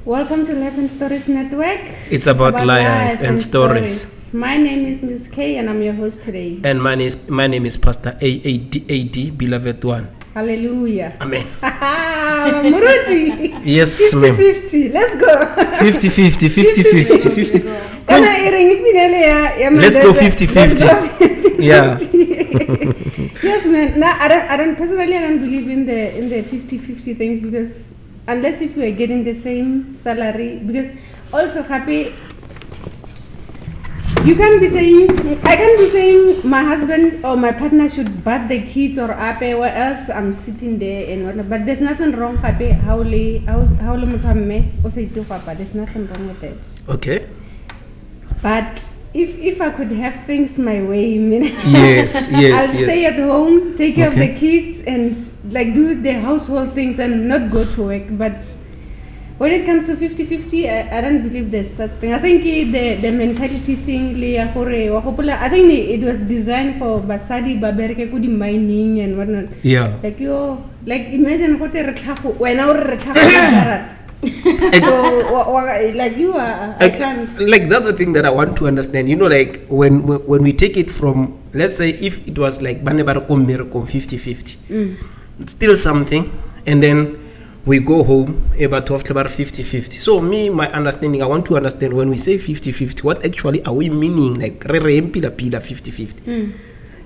Welcome to Life and Stories Network. It's about life and stories. My name is Ms. K and I'm your host today. And my name is Pastor AD, beloved one. Hallelujah. Amen. Muruti. Yes, 50-50. Let's go. 50-50. Let's go 50-50. Yeah. Yes, man. Now, I don't believe in the 50-50 things, because unless if we are getting the same salary, because also happy, I can't be saying my husband or my partner should bat the kids or ape, or else I'm sitting there and whatnot. But there's nothing wrong, happy. There's nothing wrong with that. Okay. But if I could have things my way, yes, I'll stay at home, take care of the kids, and like do the household things and not go to work. But when it comes to 50-50, I don't believe there's such thing. I think the mentality thing, I think it was designed for basadi baberke kudi mining and whatnot. Yeah. Like imagine what when our so like you are, I can't. Like that's the thing that I want to understand. You know, like when we take it from, let's say if it was like 50-50, it's still something, and then we go home about 50-50. So my understanding, I want to understand when we say 50-50, what actually are we meaning? Like 50-50.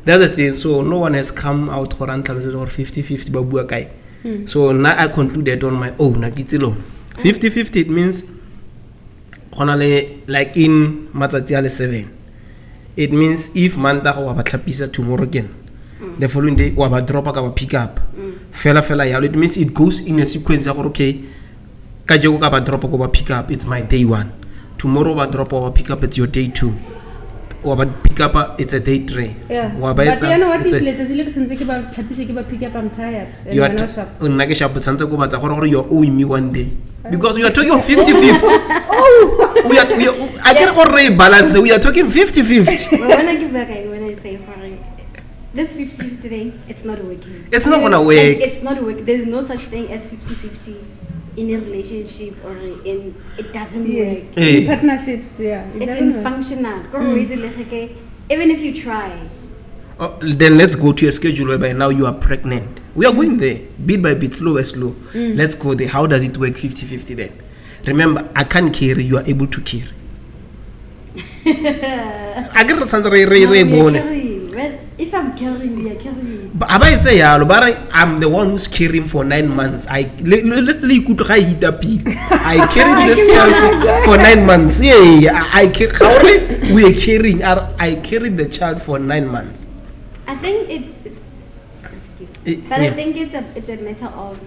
That's the thing. So no one has come out for 50-50 babu guy. So now I concluded on my own. 50-50, it means like in Matsatiale 7. It means if Manta wa batlapisa tomorrow again, the following day wa ba drop ka ba pick up. Fela yalo. It means it goes in a sequence. Okay, ka jeko ka ba drop ko ba pick up, it's my day 1. Tomorrow ba drop or pick up, it's your day 2. Or pick up, it's a day 3. Yeah. But you know what? If let's look since pick up, I'm tired. You are you owing me one day. Because we are talking 50-50. Oh, we are. I can already balance. We are talking 50-50. But when I give back, when I say this 50-50 thing, it's not working. It's not gonna work. It's not working. There's no such thing as 50-50 in a relationship, or in it doesn't work. In partnerships, yeah. It's infunctional. Even if you try. Then let's go to a schedule whereby now you are pregnant. We are going there, bit by bit, slow. Let's go there. How does it work 50-50 then? Remember, I can't carry, you are able to carry. I get it. If I'm carrying, we are carrying. But I'm the one who's carrying for 9 months. I carried this child for 9 months. We are carrying. I carried the child for 9 months. I think I think it's a matter of,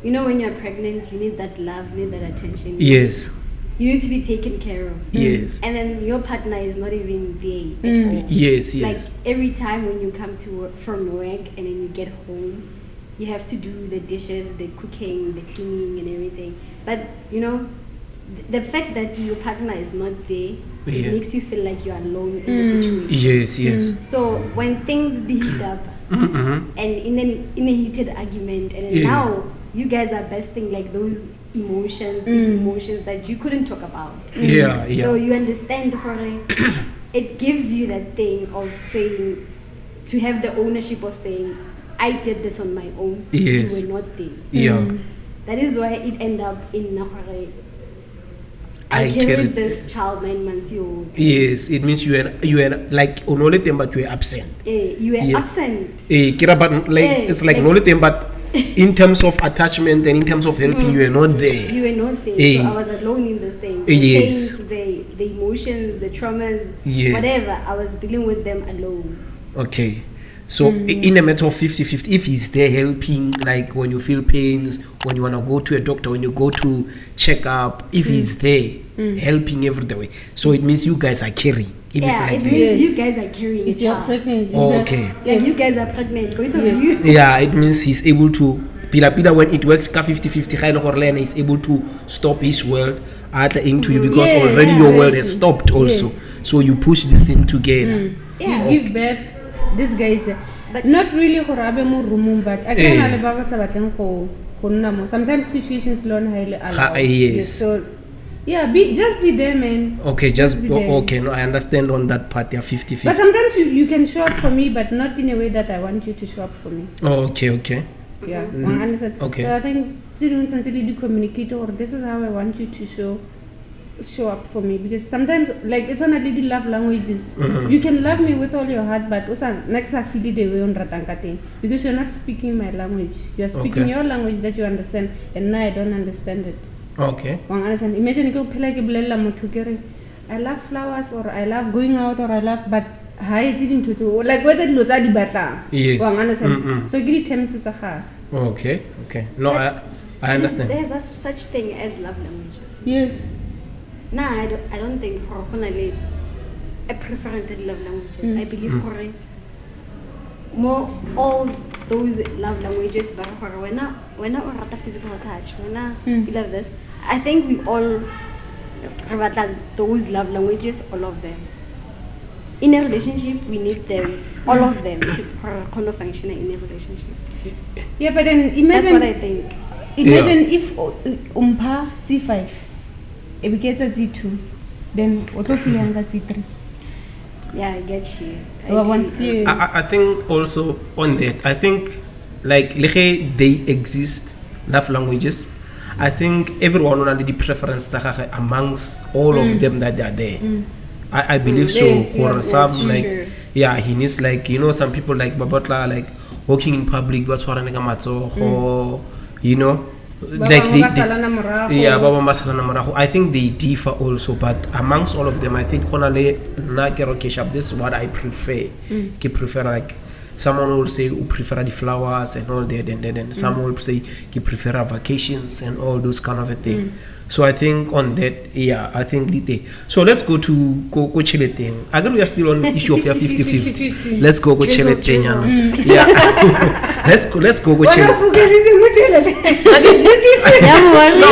when you're pregnant, you need that love, you need that attention. Yes. You need to be taken care of. Yes. And then your partner is not even there at all. Yes. Like every time when you come to work, from work, and then you get home, you have to do the dishes, the cooking, the cleaning, and everything. But the fact that your partner is not there, it makes you feel like you're alone in the situation. Yes. So when things heat up, and in a heated argument, and then now you guys are besting like those emotions, the emotions that you couldn't talk about. Yeah. So you understand, it gives you that thing of saying, to have the ownership of saying, I did this on my own. Yes. You were not there. Yeah. That is why it ended up in I carried this child 9 months old. Yes, it means you were like only them, but you were absent. You were absent. It's like only them, but in terms of attachment and in terms of helping, you were not there. You were not there. So I was alone in this thing. The pains, the emotions, the traumas, whatever. I was dealing with them alone. Okay. So in a matter of 50-50, if he's there helping, like when you feel pains, when you want to go to a doctor, when you go to check up, if he's there helping every way, so it means you guys are carrying. If it means you guys are carrying a child. Pregnant. Okay. Like you guys are pregnant. Yeah, it means he's able to. Pila when it works 50-50, he's able to stop his world into you, because already your world has stopped also. Yes. So you push this thing together. You give birth. This guy is not really for Abe Murumum, but I can't allow Baba Sabatang for Sometimes situations learn highly allow. Yes. So yeah, just be there, man. Okay, just be there. okay. No, I understand on that part. Yeah, 50-50. But sometimes you can show up for me, but not in a way that I want you to show up for me. Oh, okay. Yeah, I understand. Okay. So I think until you communicate, or this is how I want you to show up for me, because sometimes like it's not really love languages. You can love me with all your heart, but also next I feel the way on ratangate because you're not speaking my language. You're speaking your language that you understand, and now I don't understand it. Okay. Understand? Imagine you go I love flowers, or I love going out, or I love, but hi didn't to like what it looks at the battle. Yes. Understand? So give it 10 minutes of her. Okay. No, I understand. There's such thing as love languages. Yes. No, I don't think personally a preference in love languages. I believe more all those love languages, but when I physical touch, you love this. I think we all those love languages, all of them. In a relationship, we need them, all of them, to kind of function in a relationship. Yeah, but then imagine. That's what I think. Imagine if umpa T5, if we get a T2, then autofianga T3. Yeah, I get you. I think also on that, I think like they exist love languages. I think everyone will the preference amongst all of them that they are there. I believe so. For some, like true. He needs like some people like Babotla, like walking in public, but or like Baba Masalana Maraho. I think they differ also, but amongst all of them, I think this is what I prefer. I prefer like someone will say who prefer the flowers and all that, and then some will say he prefer vacations and all those kind of a thing. So I think on that, I think so let's go to go thing. I guess we are still on the issue of your 50-50. Let's go thing. Yeah. let's go chile. No,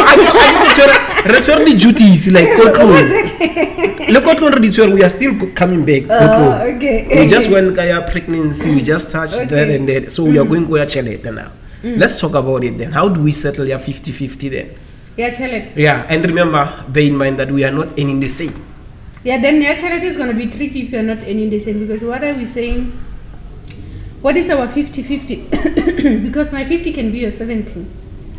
I duties like go we are still coming back. Okay. We just went pregnancy, we just touched that and that. So we are going to chile now. Let's talk about it then. How do we settle your 50-50 then? Yeah, tell it. Yeah, and remember, bear in mind that we are not any the same. Yeah, then your charity is going to be tricky if you're not any the same, because what are we saying? What is our 50-50? Because my 50 can be your 70.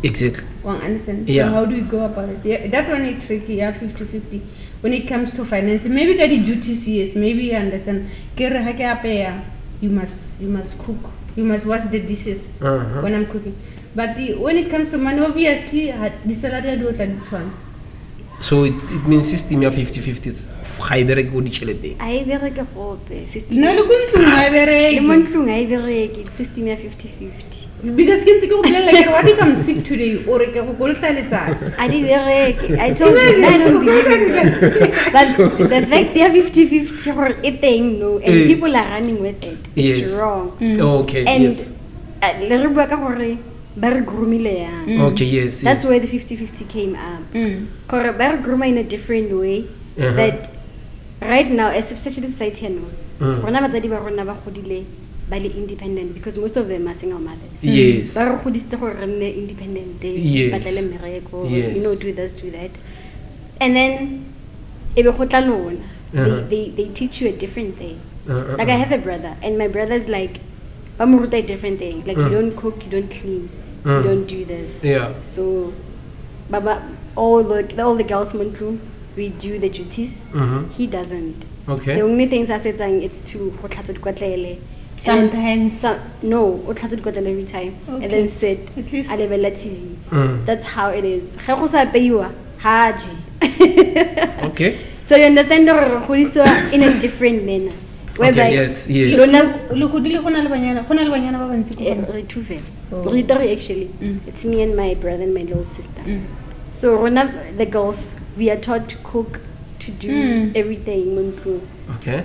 Exactly. Understand? Yeah. So how do we go about it? Yeah, that one is tricky. Yeah, 50-50. When it comes to financing, maybe get the duties, yes. Maybe you understand. You must cook. You must wash the dishes when I'm cooking. But when it comes to money, obviously, the salary do like this one. So it means system of 50-50. It's high very good chile. I very good system. No, look into my very good system of 50-50. Because like, what if I'm sick today or I told you I don't believe in that. But the fact they are 50-50 or eating no, and people are running with it, it's wrong. Okay. And yes. Okay, yes. That's where the 50-50 came up. Gruma in a different way. That right now, especially society, independent, because most of them are single mothers. Yes. Independent. Yes. Do this, do that. And then they teach you a different thing. Like I have a brother, and my brother's like a different thing. Like you don't cook, you don't clean, you don't do this. Yeah. So Baba, all the girls we do the duties. He doesn't. Okay. The only things I said it's to sometimes no, every time. Okay. And then sit alevela TV. That's how it is. Okay. So you understand in a different manner. Whereby yes. Actually, it's me and my brother and my little sister. So one of the girls, we are taught to cook, to do everything. Okay.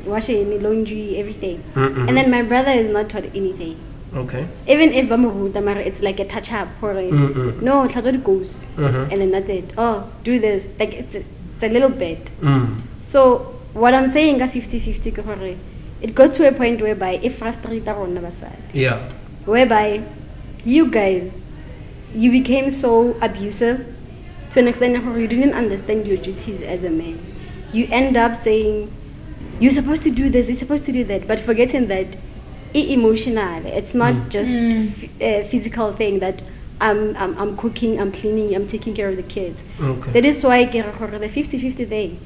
Washing, laundry, everything. And then my brother is not taught anything. Okay. Even if it's like a touch up. No, it goes. And then that's it. Oh, do this. Like it's a little bit. So what I'm saying, 50-50, it got to a point whereby if frustrated, yeah, whereby you guys, you became so abusive to an extent where you didn't understand your duties as a man. You end up saying, you're supposed to do this, you're supposed to do that, but forgetting that emotional, it's not just a physical thing that I'm cooking, I'm cleaning, I'm taking care of the kids. Okay. That is why I get the 50-50 thing.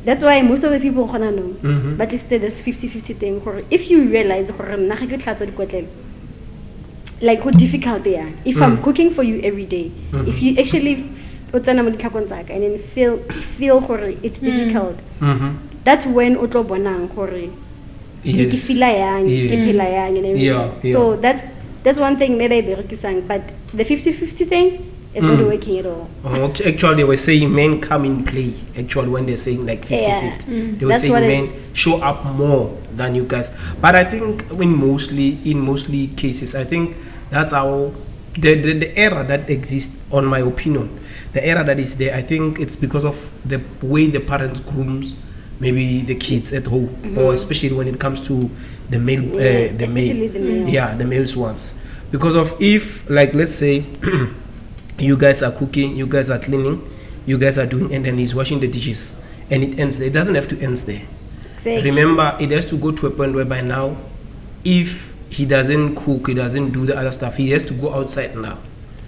That's why most of the people know. But it's still this 50-50 thing. If you realize like how difficult they are. If I'm cooking for you every day, if you actually and then feel it's difficult, that's when utlo bonang hore ke feel yang ke phela yang and everything. So that's one thing maybe I berekisang, but the 50-50 thing is not working at all. Actually, they were saying men come in play. Actually, when they're saying like 50-50, they were saying men show up more than you guys. But I think in mostly cases, I think that's how the error that exists, on my opinion, the error that is there. I think it's because of the way the parents grooms maybe the kids at home, or especially when it comes to the male, the males. The males ones. Because of, if like let's say you guys are cooking, you guys are cleaning, you guys are doing, and then he's washing the dishes, and it ends there. It doesn't have to end there. Exactly. Remember, it has to go to a point whereby now, if he doesn't cook, he doesn't do the other stuff, he has to go outside now.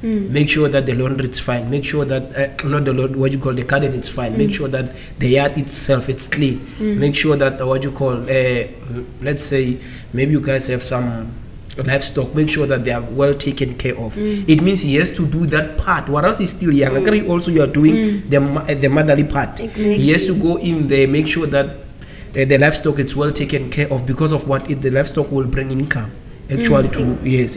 Make sure that the laundry is fine. Make sure that not the laundry, what you call the garden, is fine. Make sure that the yard itself it's clean. Make sure that what you call, let's say maybe you guys have some livestock. Make sure that they are well taken care of. It means he has to do that part. Whereas he's still young, also you are doing the motherly part. Exactly. He has to go in there, make sure that the livestock is well taken care of, because of what the livestock will bring income. Actually,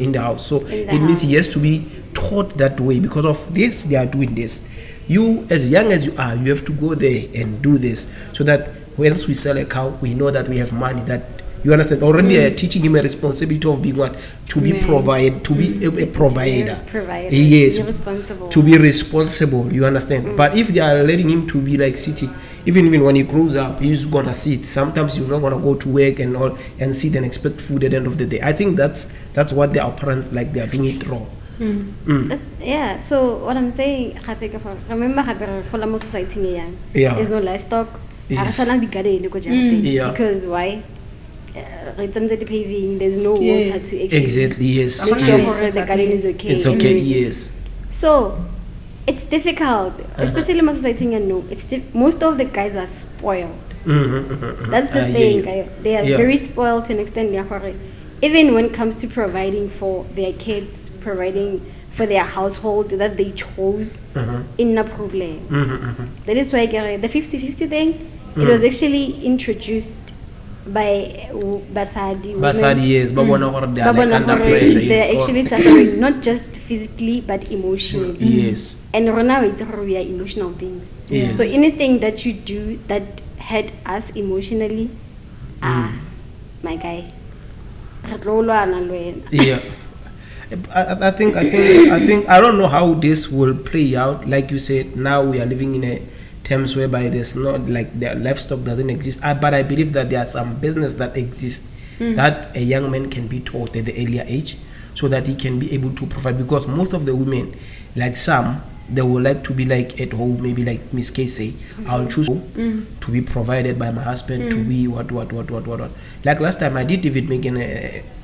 in the house. So it means he has to be taught that way. Because of this, they are doing this. You, as young as you are, you have to go there and do this, so that once we sell a cow, we know that we have money. That you understand. Already teaching him a responsibility of being what, to be provided, to be a provider. Yes, to be responsible. To be responsible. You understand. But if they are letting him to be like sitting, even when he grows up, he's gonna sit. Sometimes you're not gonna go to work and all and sit and expect food at the end of the day. I think that's what they are parents, like they are doing it wrong. Yeah, so what I'm saying, remember for society, there's no livestock. Because why? The paving, there's no water to actually make sure the garden is okay. It's okay, yes. So it's difficult, especially in society. Most of the guys are spoiled. That's the thing. They are very spoiled to an extent. Even when it comes to providing for their kids, providing for their household that they chose, in a problem. That is why the 50-50 thing, it was actually introduced by Basadi. Yes, but they're actually suffering not just physically but emotionally. Yes. And right now we are emotional beings. Yes. So anything that you do that hurt us emotionally, my guy. Yeah. I think I don't know how this will play out. Like you said, now we are living in a terms whereby there's not, like, the livestock doesn't exist. But I believe that there are some business that exist that a young man can be taught at the earlier age, so that he can be able to provide. Because most of the women, like some, they would like to be like at home, maybe like Miss K say, I'll choose to be provided by my husband, to be what. Like last time I did even make an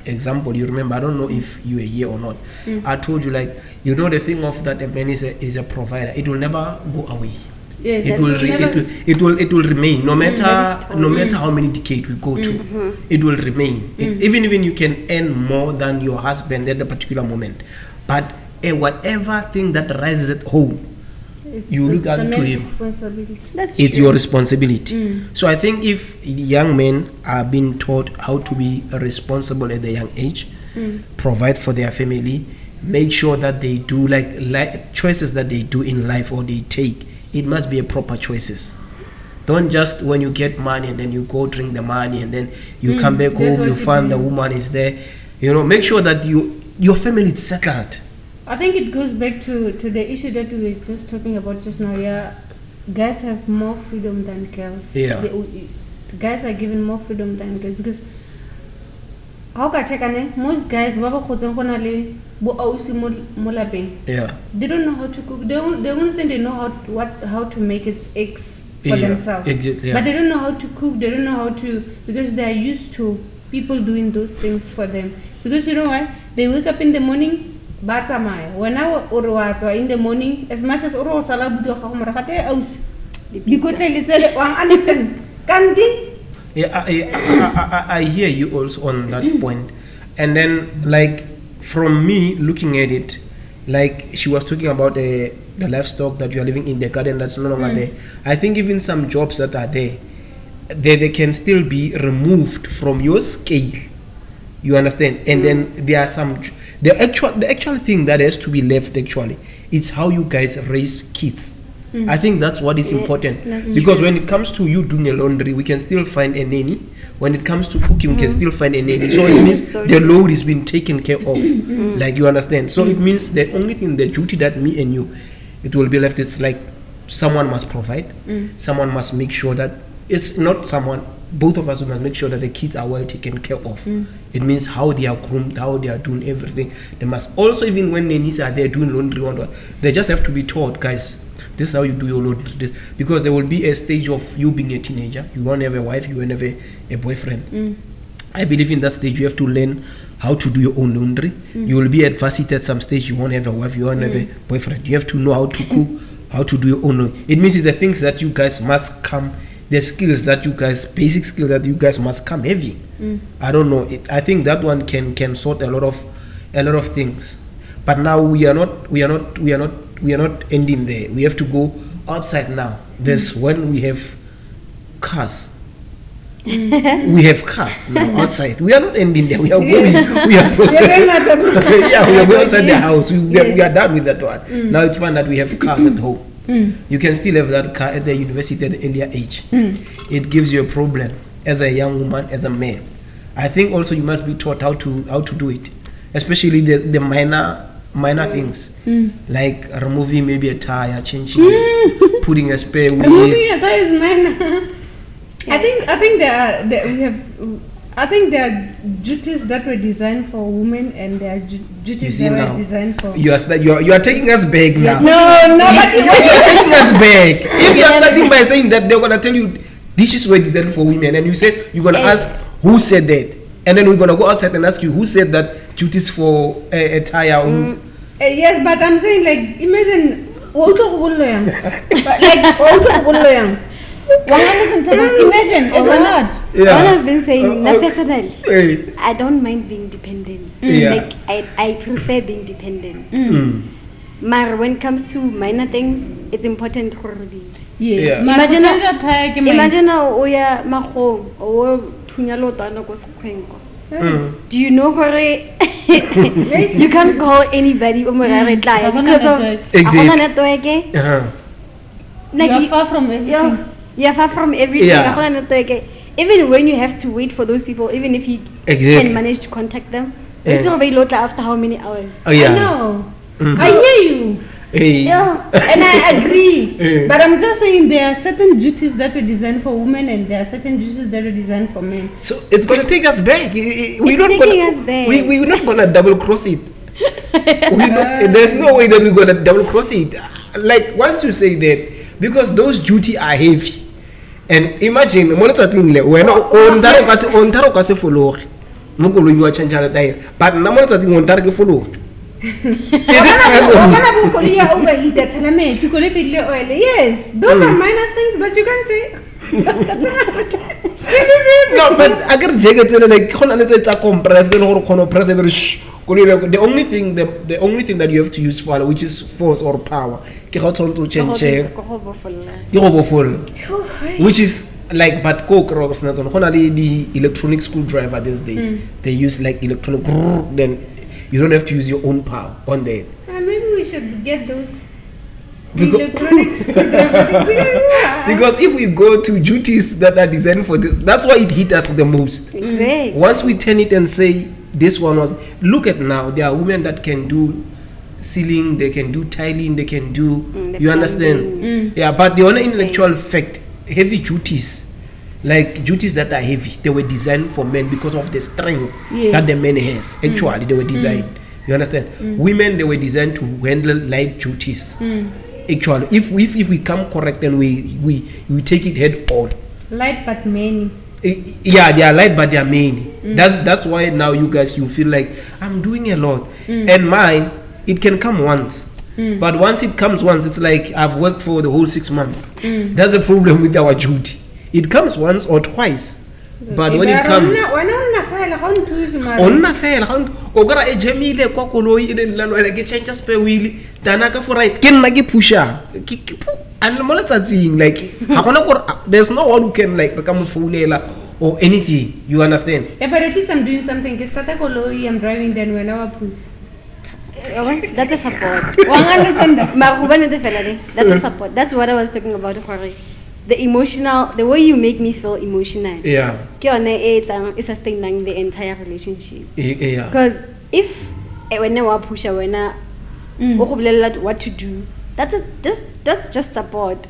example. You remember? I don't know if you were here or not. I told you, like, you know, the thing of that a man is a provider. It will never go away. Yes, it will remain, no matter how many decades we go to. It will remain. Even you can earn more than your husband at the particular moment, but whatever thing that rises at home, you look unto him. It's your responsibility. So I think if young men are being taught how to be responsible at a young age, provide for their family, make sure that they do like choices that they do in life or they take, it must be a proper choices. Don't just when you get money and then you go drink the money and then you come back home, you find the woman is there. You know, make sure that your family is settled. I think it goes back to the issue that we were just talking about just now. Yeah, guys have more freedom than girls. Yeah, guys are given more freedom than girls, because how ka check most guys ba ba khotseng gona le bo ausi mo lapeng. Yeah. They don't know how to cook. The only thing they know how to make is eggs for themselves. Exactly, yeah. But they don't know how to cook. They don't know how to, because they are used to people doing those things for them. Because you know what? They wake up in the morning, batamaya. When I or in the morning, as much as oro salabu do khamurakate aus. Because little understand. Candy. Yeah, I hear you also on that point. And then, like, from me looking at it, like she was talking about the livestock that you are living in the garden that's no longer there. I think even some jobs that are there, they can still be removed from your scale. You understand? And then there are some the actual thing that has to be left actually, it's how you guys raise kids. I think that's what is important, because true. When it comes to you doing a laundry, we can still find a nanny. When it comes to cooking, we can still find a nanny. So it means the load is being taken care of. Like, you understand? So it means the only thing, the duty that me and you, it will be left, it's like someone must provide. Someone must make sure that it's not someone, both of us must make sure that the kids are well taken care of. It means how they are groomed, how they are doing everything. They must also, even when nannies are there doing laundry, they just have to be taught, guys, this is how you do your laundry. This, because there will be a stage of you being a teenager. You won't have a wife, you won't have a boyfriend. I believe in that stage you have to learn how to do your own laundry. You will be at varsity at some stage, you won't have a wife, you won't have a boyfriend. You have to know how to cook, how to do your own laundry. It means it's the things that you guys must come, the skills that you guys, basic skills that you guys must come having. I don't know. I think that one can sort a lot of things. But now we are not ending there. We have to go outside now. There's when we have cars. We have cars now outside. We are not ending there. We are going. We are processing. Yeah, we are going outside the house. We are done with that one. Now it's fun that we have cars at home. You can still have that car at the university at the earlier age. It gives you a problem as a young woman, as a man. I think also you must be taught how to do it, especially the minor things, like removing maybe a tire, changing it, putting a spare wheel. Removing a tire is minor. I think there are duties that were designed for women, and there are duties that were designed for. You are taking us back now. No, but you are taking us back. If you are starting by saying that they're gonna tell you dishes were designed for women, and you say you're gonna ask who said that, and then we're gonna go outside and ask you who said that duties for a tire. Yes, but I'm saying, like, imagine imagine it's a lot. All I've been saying, personally, I don't mind being dependent. Like, I prefer being dependent. But when it comes to minor things, it's important for me. Imagine oya maho o thunyalo tana ko sekwenko. Do you know hore you can't call anybody because of exactly. Like you're far from everything. You're far from everything. Even when you have to wait for those people, even if you can manage to contact them, it's already after how many hours? I know. I hear you. And I agree. But I'm just saying there are certain duties that were designed for women, and there are certain duties that were designed for men. So it's going to take us back. We're not going to double cross it. There's no way that we're going to double cross it. Like, once you say that, because those duties are heavy. And imagine, we're not follow. You are changing, but I'm not follow. Yes, those are minor things, but you can say no, but I get like the only thing that you have to use for, which is force or power, which is like, but the electronic screwdriver these days, they use like electronic, then you don't have to use your own power on that. Maybe we should get those electronic screwdrivers. Because if we go to duties that are designed for this, that's why it hit us the most. Exactly. Once we turn it and say this one was, look at now, there are women that can do ceiling, they can do tiling, they can do, you understand? Yeah, but the only intellectual fact, heavy duties, like duties that are heavy, they were designed for men because of the strength Yes. that the man has. Actually, they were designed. You understand? Women, they were designed to handle light duties. Actually, if we come correct and we take it head on. Light but many. Yeah, they are light but they are many. That's why now you guys, you feel like I'm doing a lot. And mine, it can come once. But once it comes once, it's like I've worked for the whole 6 months. That's the problem with our duty. It comes once or twice. But when it comes, onna fela o kara e jemile kwa koloi ile nlano ela ke change spare wheel dana ka for right ke nna ke pusha and mo letsatsing like ha gona gore there's no one who can like ka mo founela or anything, you understand? Yeah, but at least I'm doing something. Ke start koloi, I'm driving then when I push. That's a support. That's a support. That's what I was talking about. The emotional, the way you make me feel emotional. Yeah. It's sustaining the entire relationship. Yeah. Because if when I push, when I what to do, that's just support.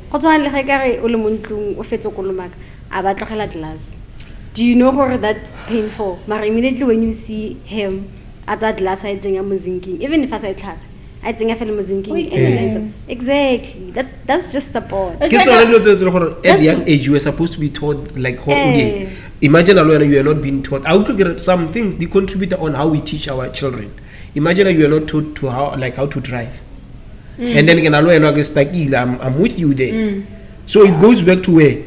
Do you know how that's painful? But immediately when you see him at that last I think I'm thinking, even if I say flat, I think I feel thinking. Exactly. That's just support. At the young age, you were supposed to be taught like how. Imagine alone you are not being taught. I would look at some things they contribute on how we teach our children. Imagine you are not taught to how to drive, and then again alone I'm with you there. So it goes back to where.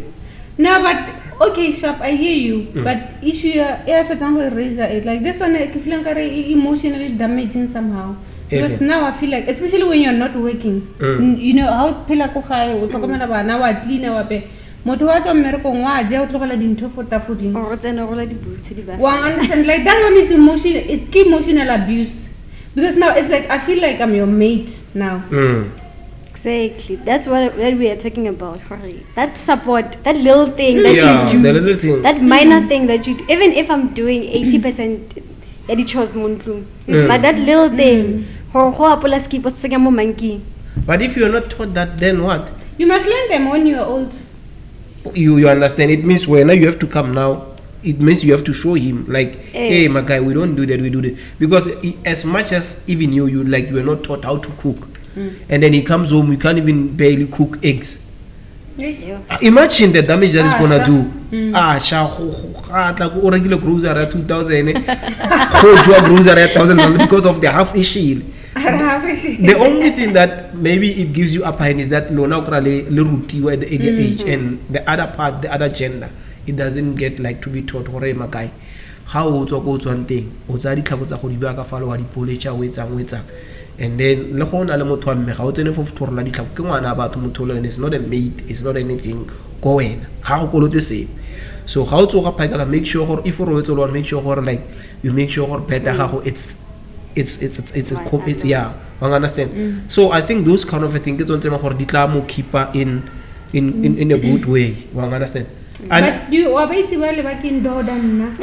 No, but okay, Shop, I hear you. But issue, for example, razor it like this one, emotionally damaging somehow. Because now I feel like, especially when you're not working, you know how pela ko gae o tlhokomela bana wa clean wa pe motho wa tswa mmereko ngwa a ja o tlogela dintho for tafoding or tsena go la di boots di ba wa understand like that one is emotional, it's emotional abuse because now it's like I feel like I'm your mate now. Exactly, that's what we are talking about. That support, that little thing that you do, the little thing, that minor thing that you do, even if I'm doing 80% but that little thing. But if you are not taught that, then what? You must learn them when you are old. You understand? It means when now you have to come now. It means you have to show him like, hey, my guy, we don't do that, we do that. Because as much as even you are not taught how to cook, and then he comes home, you can't even barely cook eggs. Imagine the damage that is gonna do. Regular grocery at 2,000, grocery at 1,000 because of the half issue. The only thing that maybe it gives you upper hand is that at the age, and the other part, the other gender, it doesn't get like to be taught. Guy, how to go to one thing? And then it's not a mate, it's not anything going. How could the same? So how to make sure if you make sure like you make sure better how it's yeah, I understand. So I think those kind of things on time for the keeper in a good way. I understand. But you are back in Dordan.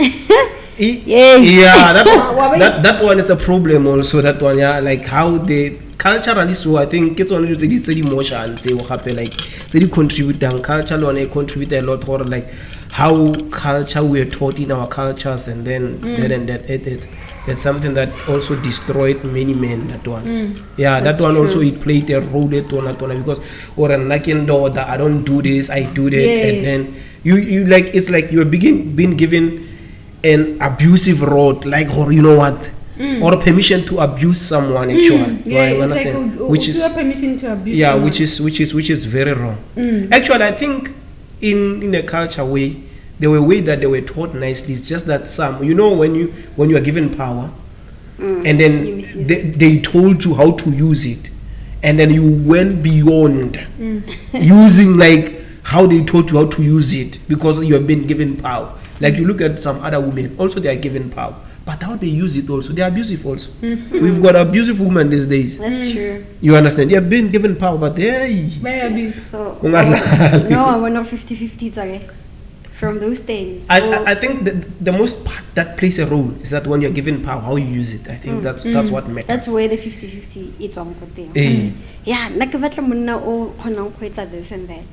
Yeah, that one is a problem also. That one, yeah, like how they culturally. So I think it's only the emotion. Say what happen, like they contribute and culture one contribute a lot for like how culture we are taught in our cultures, and then it's something that also destroyed many men. That one, yeah, that one true. Also it played a role that one because or a knocking door that I don't do this, I do that, and then you like it's like you're being given an abusive road, like, or you know what, or permission to abuse someone actually. Yeah, it's like which is permission to abuse. Yeah, someone. which is very wrong. Actually, I think in a culture way, there were way that they were taught nicely. It's just that some, you know, when you are given power, and then they told you how to use it, and then you went beyond using like how they taught you how to use it because you have been given power. Like you look at some other women, also they are given power, but how they use it also, they are abusive also. We've got abusive women these days. That's true. You understand? They have been given power, but they so no, we're not 50-50, sorry. From those things. I think the most part that plays a role is that when you're given power, how you use it. I think that's what matters. That's where the 50-50 it's on. Yeah, like this and that.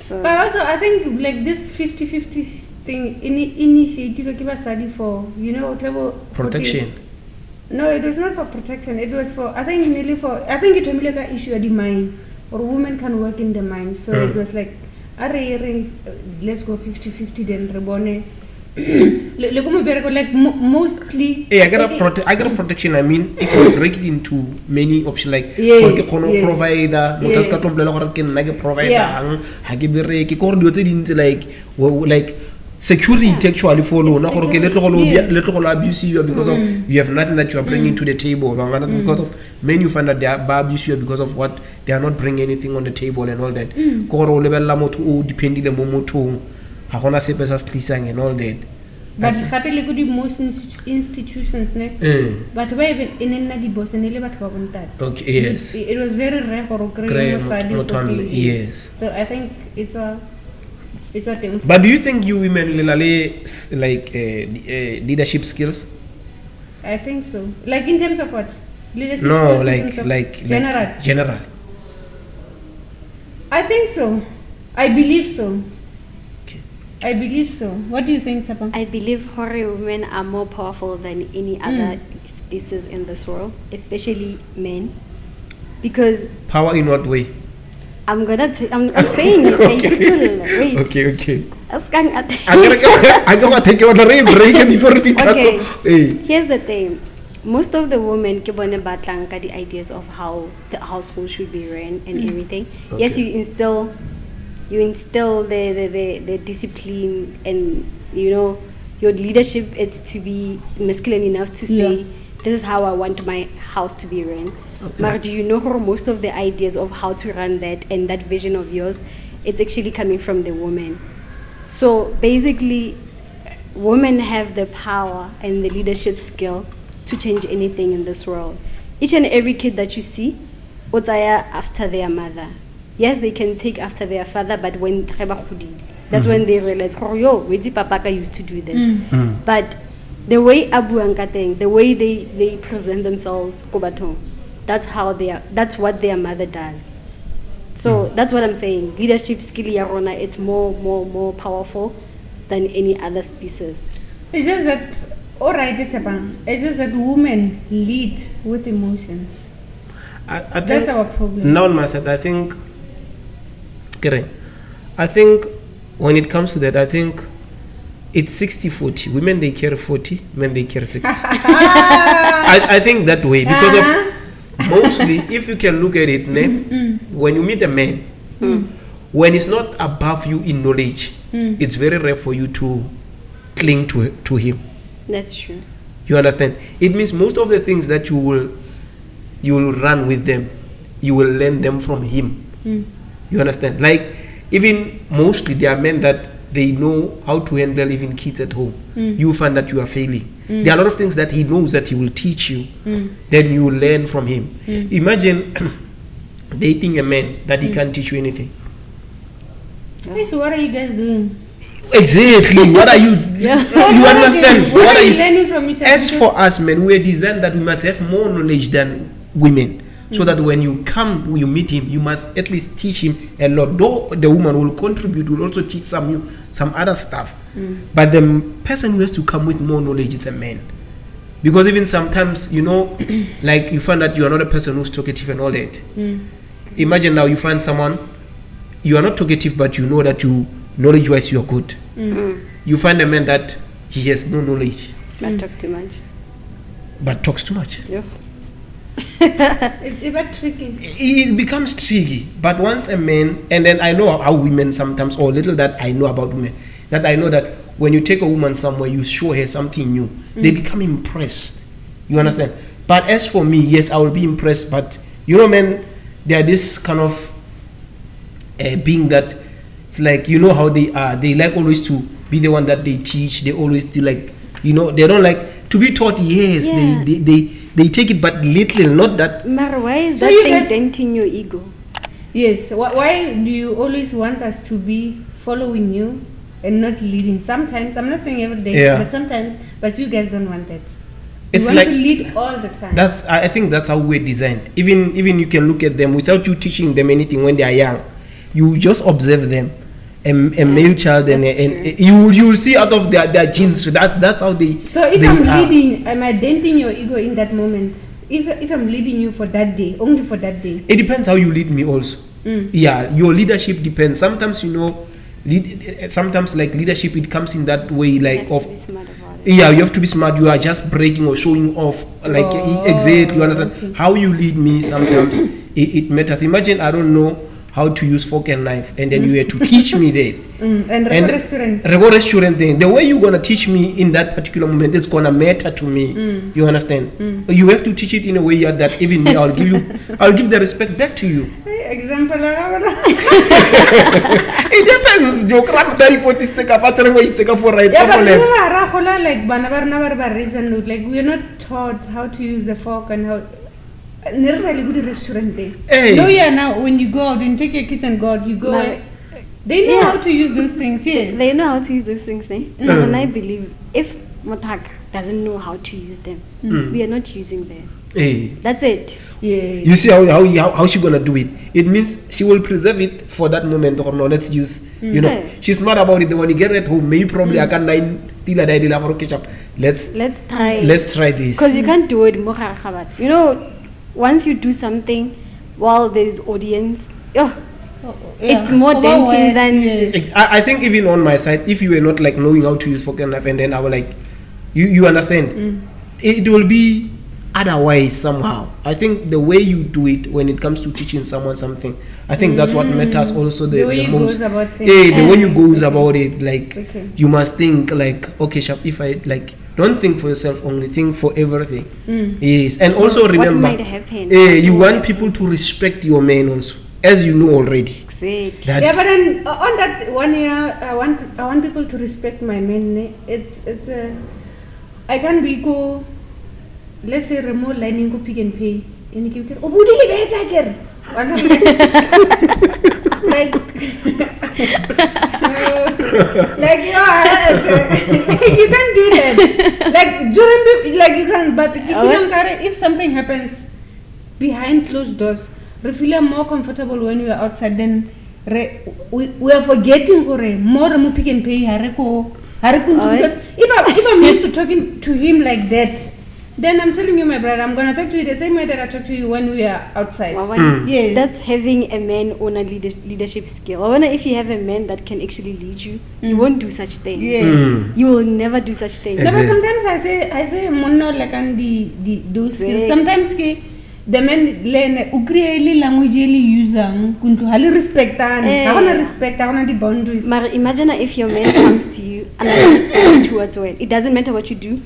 So But also, I think like this 50-50 thing initiated for, you know, Protection. No, it was not for protection. It was for, I think it was like an issue at the mine, or women can work in the mine. So it was like, let's go 50-50 then reborn. Like mostly. Hey, I got a protection. I mean, it will break it into many options. Like, provider, like security actually follow. Let abuse you because of you have nothing that you are bringing to the table. Because of many, you find that they are abuse you because of what they are not bringing anything on the table and all that. Depending the moment. And all that. But happily could do most institutions, but where in the boss and that. Okay, yes. It was very rare for yes. So I think it's a thing. But do you think you women like leadership skills? I think so. Like in terms of what? Leadership no, skills? like General. I think so. I believe so. I believe so. What do you think, Tshepang? I believe Hore women are more powerful than any other species in this world, especially men. Because power in what way? I'm saying it. Okay. Wait. Okay. I'm gonna take your break before we Okay. Here's the thing. Most of the women ke bone batlang ka the ideas of how the household should be ran and everything. Okay. Yes, you instill the discipline, and you know your leadership. It's to be masculine enough to say this is how I want my house to be run. Okay. But do you know how most of the ideas of how to run that and that vision of yours, it's actually coming from the woman. So basically, women have the power and the leadership skill to change anything in this world. Each and every kid that you see, otaya after their mother. Yes, they can take after their father, but when that's when they realize, oh, yo, Wedi Papaka used to do this. But the way Abu Ankateng, the way they present themselves, that's what their mother does. So that's what I'm saying. Leadership skill, Yarona, it's more powerful than any other species. It's just that, alright, Tshepang. It's just that women lead with emotions. I think that's our problem. No, I think when it comes to that, I think it's 60-40. Women, they care 40, men, they care 60. I think that way because of mostly, if you can look at it, when you meet a man, when he's not above you in knowledge, it's very rare for you to cling to him. That's true. You understand? It means most of the things that you will run with them, you will learn them from him. You understand? Like, even mostly there are men that they know how to handle even kids at home. You find that you are failing. There are a lot of things that he knows that he will teach you. Then you will learn from him. Imagine dating a man that he can't teach you anything. Hey, so what are you guys doing? Exactly. What are you? You understand? What are you learning from each other? As for us men, we are designed that we must have more knowledge than women. So that when you meet him, you must at least teach him a lot. Though the woman will contribute, will also teach some other stuff. But the person who has to come with more knowledge is a man. Because even sometimes, like you find that you are not a person who's talkative and all that. Imagine now you find someone, you are not talkative, but you know that knowledge-wise you are good. You find a man that he has no knowledge. But talks too much. Yeah. It's a bit tricky. It becomes tricky. But once a man, and then I know how women sometimes, or little that I know about women, that I know that when you take a woman somewhere, you show her something new, they become impressed. You understand? But as for me, yes, I will be impressed. But men, they are this kind of being that it's like, how they are. They like always to be the one that they teach. They always do like, they don't like to be taught. Yes, yeah. They take it, but little, not that. Mara, why is that thing denting your ego? Yes. Why do you always want us to be following you and not leading? Sometimes, I'm not saying every day, but sometimes. But you guys don't want that. You want to lead all the time. I think that's how we're designed. Even you can look at them without you teaching them anything when they are young. You just observe them. a male child, and you will see out of their genes. So that's how they. So if I'm leading, am I denting your ego in that moment? If I'm leading you for that day, only for that day. It depends how you lead me also. Yeah, your leadership depends. Sometimes sometimes like leadership, it comes in that way, like you have to be smart about it. Yeah, you have to be smart. You are just breaking or showing off, like exactly. You understand? Okay. How you lead me sometimes it matters. Imagine I don't know how to use fork and knife, and then you have to teach me that. And restaurant thing. The way you're gonna teach me in that particular moment, it's gonna matter to me. You understand? You have to teach it in a way that even me, I'll give the respect back to you. Example. It depends. Like we're not taught how to use the fork and how. There's a good restaurant there. Hey. No, yeah. Now when you go out, when you take your kids and go out, you go. They know how to use those things. Yes, they know how to use those things. And I believe if Motaka doesn't know how to use them, we are not using them. Hey. That's it. Yeah. You see how she gonna do it? It means she will preserve it for that moment, or no, let's use. You know, she's smart about it. When you get at home, maybe probably I can steal a idea for ketchup. Let's try this. Because you can't do it. You know, once you do something while there's audience, it's more denting than. Yes. I think even on my side, if you were not like knowing how to use fork and knife, and then I will like, you understand, it will be otherwise somehow. I think the way you do it when it comes to teaching someone something, I think that's what matters also the way you most. Goes about things. The way you goes about it, like you must think like, okay, Shap, if I like, don't think for yourself only, think for everything. Yes, and also remember, what might happen? You want people to respect your man also, as you know already. Exactly. Yeah, but then on that 1 year, I want people to respect my men. I can't be go. Let's say remote lining go Pick and Pay. And you can like you can't do that. Like during you can, but if something happens behind closed doors, we feel more comfortable when we are outside. Then we are forgetting more Pick and Pay. Because if I'm used to talking to him like that, then I'm telling you, my brother, I'm gonna talk to you the same way that I talk to you when we are outside. Yes. That's having a man on a leadership skill. I wonder if you have a man that can actually lead you, you won't do such things. Yes. You will never do such things. No, but sometimes I say mono like and do skills. Sometimes the men learn Ukrainian language using kuntu hali respect I want the boundaries. Imagine if your man comes to you and respect towards it. It doesn't matter what you do.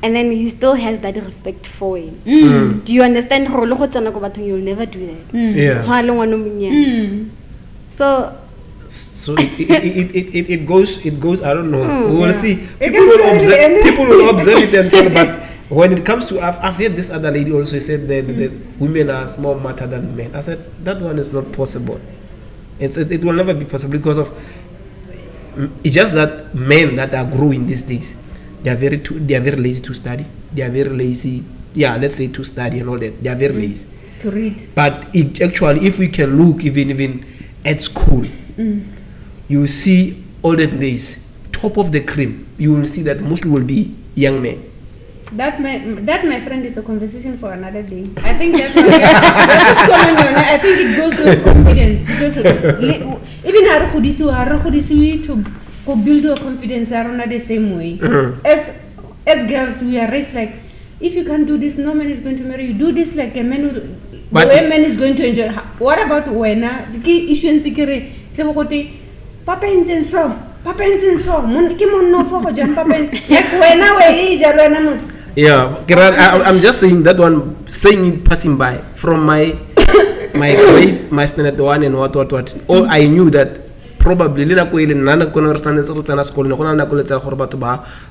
And then he still has that respect for him. Do you understand? You'll never do that. So it goes. I don't know. We will see. People will observe it themselves, but when it comes to, I've heard this other lady also said that women are more matter than men. I said that one is not possible. It will never be possible because of it's just that men that are growing these days, they are very lazy to study. They are very lazy. Yeah, let's say to study and all that. They are very lazy to read. But it actually, if we can look even at school, you see all that days top of the cream. You will see that mostly will be young men. That my friend is a conversation for another day. I think that is common. I think it goes with confidence because even Harukhudisi to build your confidence are not the same way. As girls, we are raised like, if you can't do this, no man is going to marry you. Do this like a man the way man is going to enjoy. What about when the key issue in security? Papa and so mon no for jump papa like yeah, I'm just saying that one, saying it passing by from my grade, my standard one and what. All I knew that probably Lina Koil and Nana Conversation school no Nana Coleta Horbato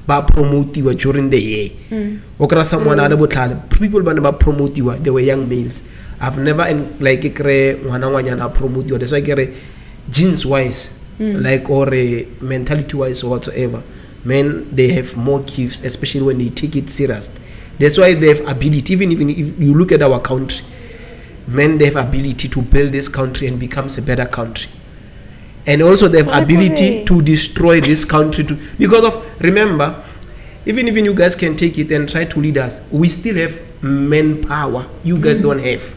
ba promote you during the year. Okra someone other people but promote you, they were young males. I've never like a promote you. That's why I get genes wise. Like or a mentality wise or whatsoever, men they have more gifts, especially when they take it serious. That's why they have ability. Even if you look at our country, men they have ability to build this country and becomes a better country. and also the ability to destroy this country because of, remember, even you guys can take it and try to lead us, we still have manpower you guys don't have.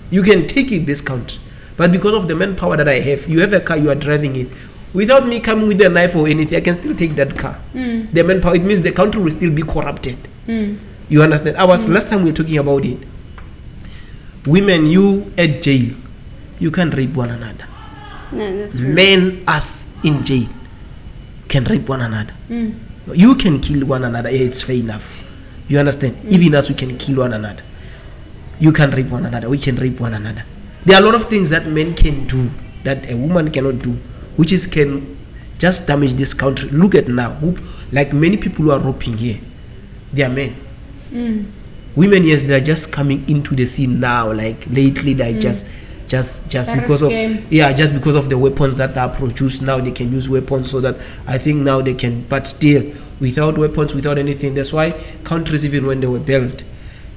You can take it, this country, but because of the manpower that I have, you have a car, you are driving it. Without me coming with a knife or anything, I can still take that car. The manpower, it means the country will still be corrupted. You understand? Last time we were talking about it. Women, you at jail, you can rape one another. No, that's true. Men, us in jail, can rape one another. You can kill one another. It's fair enough. You understand? Even us, we can kill one another. You can rape one another. We can rape one another. There are a lot of things that men can do that a woman cannot do, which is can just damage this country. Look at now, like many people who are raping here, they are men. Women, yes, they are just coming into the scene now. Like lately, they just because of just because of the weapons that are produced now, they can use weapons so that I think now they can. But still, without weapons, without anything, that's why countries, even when they were built,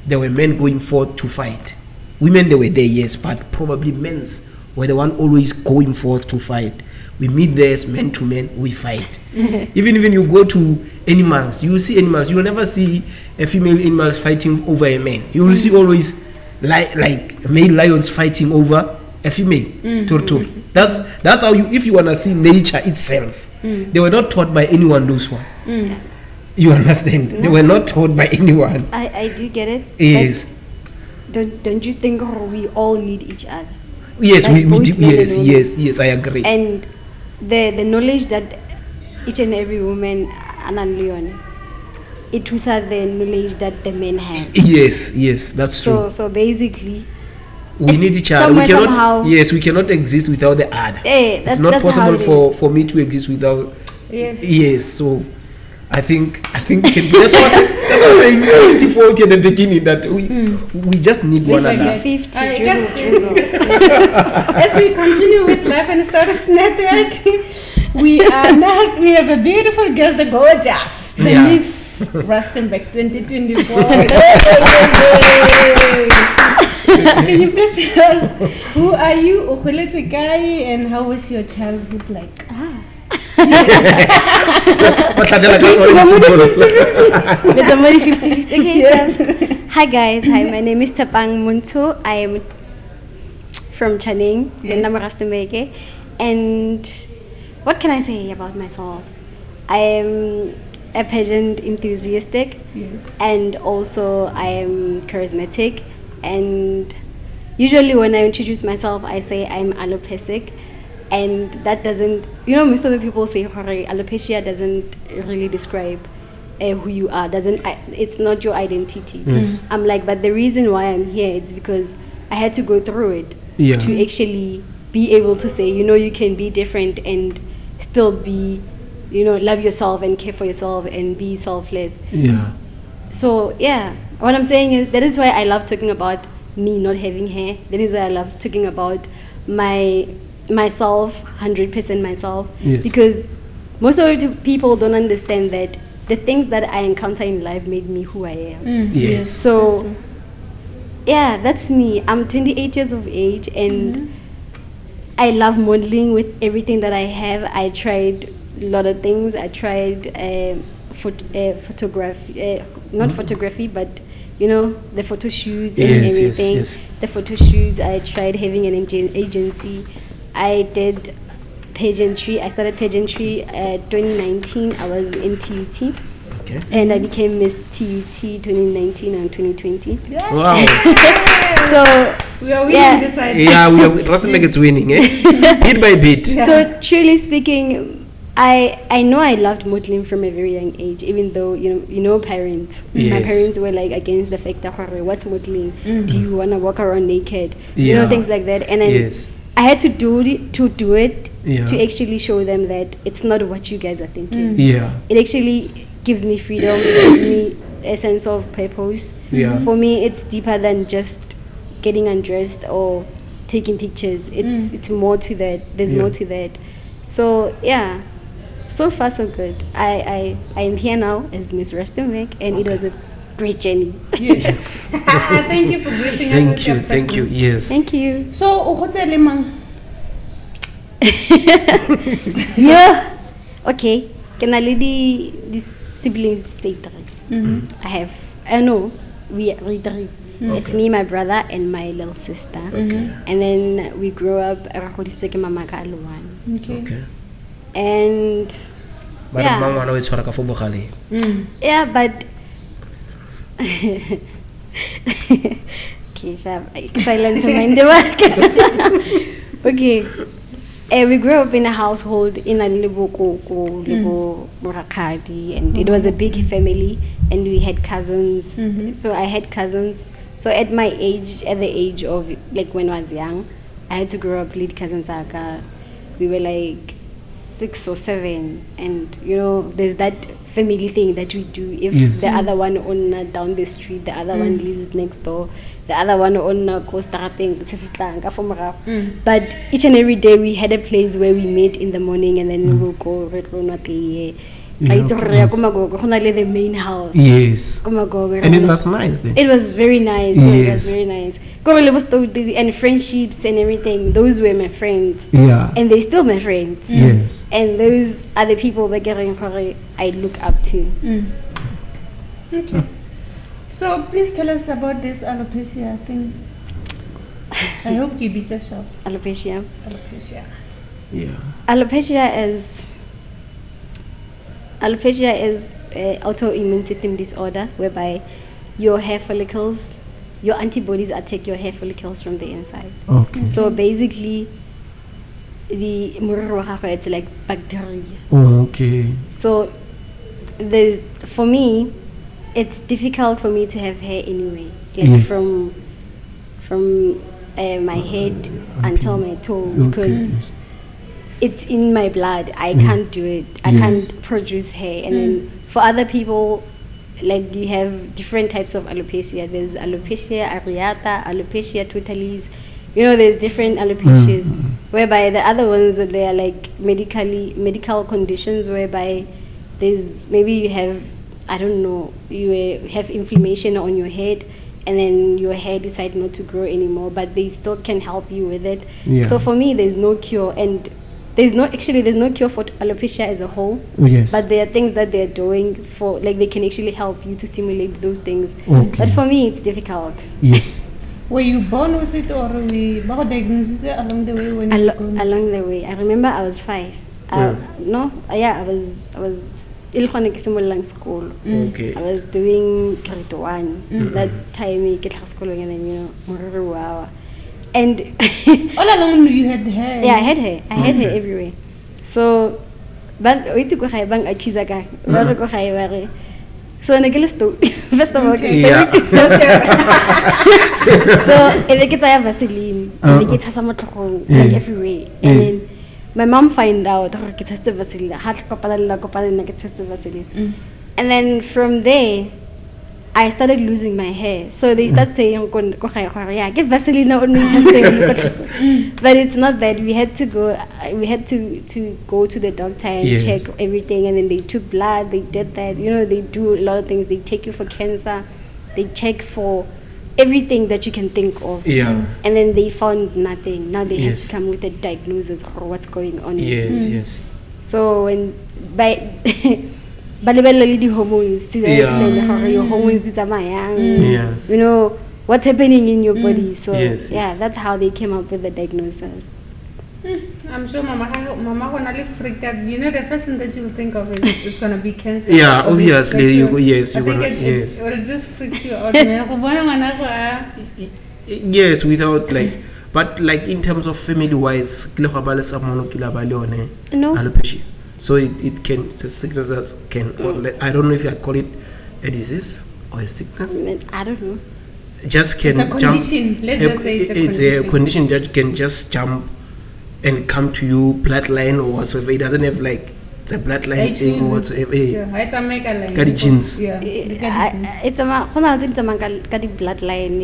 there were men going forth to fight. Women, they were there, yes, but probably men's were the one always going forth to fight. We meet there as men to men, we fight. Even you go to animals, you will see animals. You will never see a female animals fighting over a man. You will see always like male lions fighting over a female turtle. That's how you, if you wanna see nature itself. They were not taught by anyone, those one. You understand? They were not taught by anyone. I do get it. Yes. Don't you think we all need each other? Yes, like we do. Yes, I agree. And the knowledge that each and every woman it was the knowledge that the men has. Yes, that's true. So basically, we need each other. We cannot exist without the other. It's not possible for me to exist without. Yes. So I think that's what I'm saying 60-40 at the beginning, that we just need one another. 50. As we continue with Life and Stories Network, we have a beautiful guest, the gorgeous, the Miss Rustenburg 2024. Can you please tell us, who are you, Ukholetse kae, and how was your childhood like? It's already 50-50. Okay, yes. Hi guys, my name is Tshepang Montsho. I am from Chaneng, Rustenburg. And what can I say about myself? I am a pageant enthusiast, and also I am charismatic. And usually when I introduce myself, I say I'm alopecic. And that doesn't, most of the people say alopecia doesn't really describe who you are. It's not your identity. I'm like, but the reason why I'm here is because I had to go through it to actually be able to say, you can be different and still be, love yourself and care for yourself and be selfless. So what I'm saying is, that is why I love talking about me not having hair. That is why I love talking about myself, 100% myself, because most of the people don't understand that the things that I encounter in life made me who I am. So that's me. I'm 28 years of age, and I love modeling with everything that I have. I tried a lot of things. I tried photography, not photography, but the photo shoots and everything. The photo shoots, I tried having an agency. I did pageantry. I started pageantry 2019. I was in TUT. And I became Miss TUT 2019 and 2020. Wow. So we are winning this idea. Rustenburg is winning, bit by bit. So truly speaking, I know I loved modeling from a very young age, even though parents. My parents were like against the fact that what's modeling? Do you want to walk around naked? Things like that. And then I had to do it to actually show them that it's not what you guys are thinking. It actually gives me freedom. It gives me a sense of purpose. For me, it's deeper than just getting undressed or taking pictures. It's more to that. There's more to that. So so far so good. I am here now as Miss Rustenburg, and it was a great journey. Yes. Thank you for gracing us with your presence. Thank you. Yes. Thank you. So, Ukhotsele mang? Yeah. Okay. Can I lady these siblings stay three? I know we three. It's me, my brother, and my little sister. And then we grew up mama ka one. Okay. And yeah, but okay, silence in my okay. We grew up in a household in a Libo Murakadi, and it was a big family, and we had cousins. So I had cousins. So at my age, at the age of like when I was young, I had to grow up with cousins. We were like 6 or 7, and you know, there's that family thing that we do. If the other one on down the street, the other one lives next door, the other one on Costa thing, but each and every day we had a place where we met in the morning, and then we will go the main house. Yes. And it was nice then. It was very nice. Yes. It was very nice. And friendships and everything. Those were my friends. Yeah. And they still my friends. Yes. And those are the people that I look up to. Okay. So please tell us about this alopecia thing. I hope you beat us up. Alopecia. Yeah. Alopecia is an autoimmune system disorder whereby your hair follicles, your antibodies attack your hair follicles from the inside. Okay. So basically, it's like bacteria. Okay. So for me, it's difficult for me to have hair anyway, like from my head until my toe, because it's in my blood. I can't do it. I can't produce hair. And then for other people, like you have different types of alopecia. There's alopecia areata, alopecia totalis. You know, there's different alopecias. Whereby the other ones, they are like medical conditions whereby there's maybe you have, I don't know, you have inflammation on your head, and then your hair decides not to grow anymore, but they still can help you with it. Yeah. So for me, there's no cure, and there's no cure for alopecia as a whole. Yes. But there are things that they're doing for, like, they can actually help you to stimulate those things. Okay. But for me, it's difficult. Yes. Were you born with it, or we diagnosed it along the way when you were growing? Along the way, I remember I was 5. I was in school. Okay. I was doing grade 1. That time I get school, and then and all along you had hair. Yeah, I had hair. I had hair everywhere. So, but wait to go high bang akiza ka. Go high bare. So first of all, so if I get Vaseline, if I get some like everywhere, and then my mom find out I get Vaseline. Vaseline, and then from there, I started losing my hair. So they start saying, get Vaseline on me. But it's not that. We had to go to the doctor and check everything, and then they took blood, they did that. You know, they do a lot of things. They take you for cancer, they check for everything that you can think of. Yeah. And then they found nothing. Now they have to come with a diagnosis or what's going on. Yes. So when the hormones to the extent your hormones yes. You know what's happening in your body. So yes. That's how they came up with the diagnosis. I'm sure Mama gonna freaked out. You know, the first thing that you'll think of is gonna be cancer. Yeah, obviously. It will just freak you out. Yes, without like, but like in terms of family wise, no. Alopecia. So it's a sickness that can, I don't know if I call it a disease or a sickness. I don't know. Just can it's a condition. Let's just say it's a condition that can just jump and come to you, bloodline or whatsoever. It doesn't have like the bloodline thing or whatsoever. Yeah, it's a mega line. Got the genes. Yeah. It's a bloodline,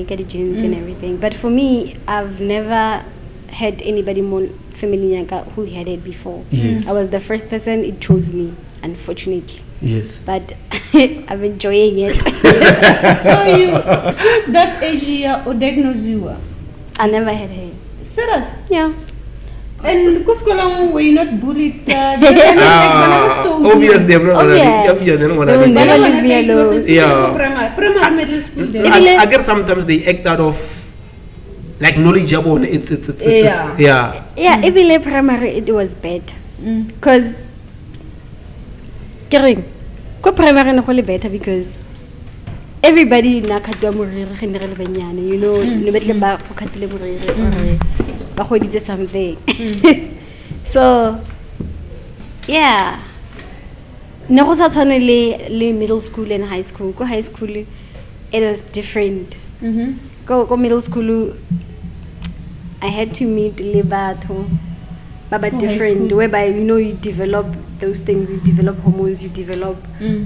got the genes and everything. But for me, I've never had anybody more family who had it before. Yes. I was the first person. It chose me, unfortunately. Yes. But I'm enjoying it. So you, since that age, or diagnosed you? I never had hair. Serious? Yeah. And kuskolang were you not bullied? Obviously, I'm not gonna They never leave me alone. Yeah. Primary middle school. I guess sometimes they act out of like knowledge about it's yeah. Yeah, even primary it was bad. Cause Kering, ko primary no go better because everybody na kadwa moriri ge ne re le banyane, you know, le betle ba go khatile moriri or ba go ditse something. So yeah, no go sa tshwane le middle school and high school. Go high school it was different. Go middle school I had to meet le batho but different, whereby you know you develop those things, you develop hormones, you develop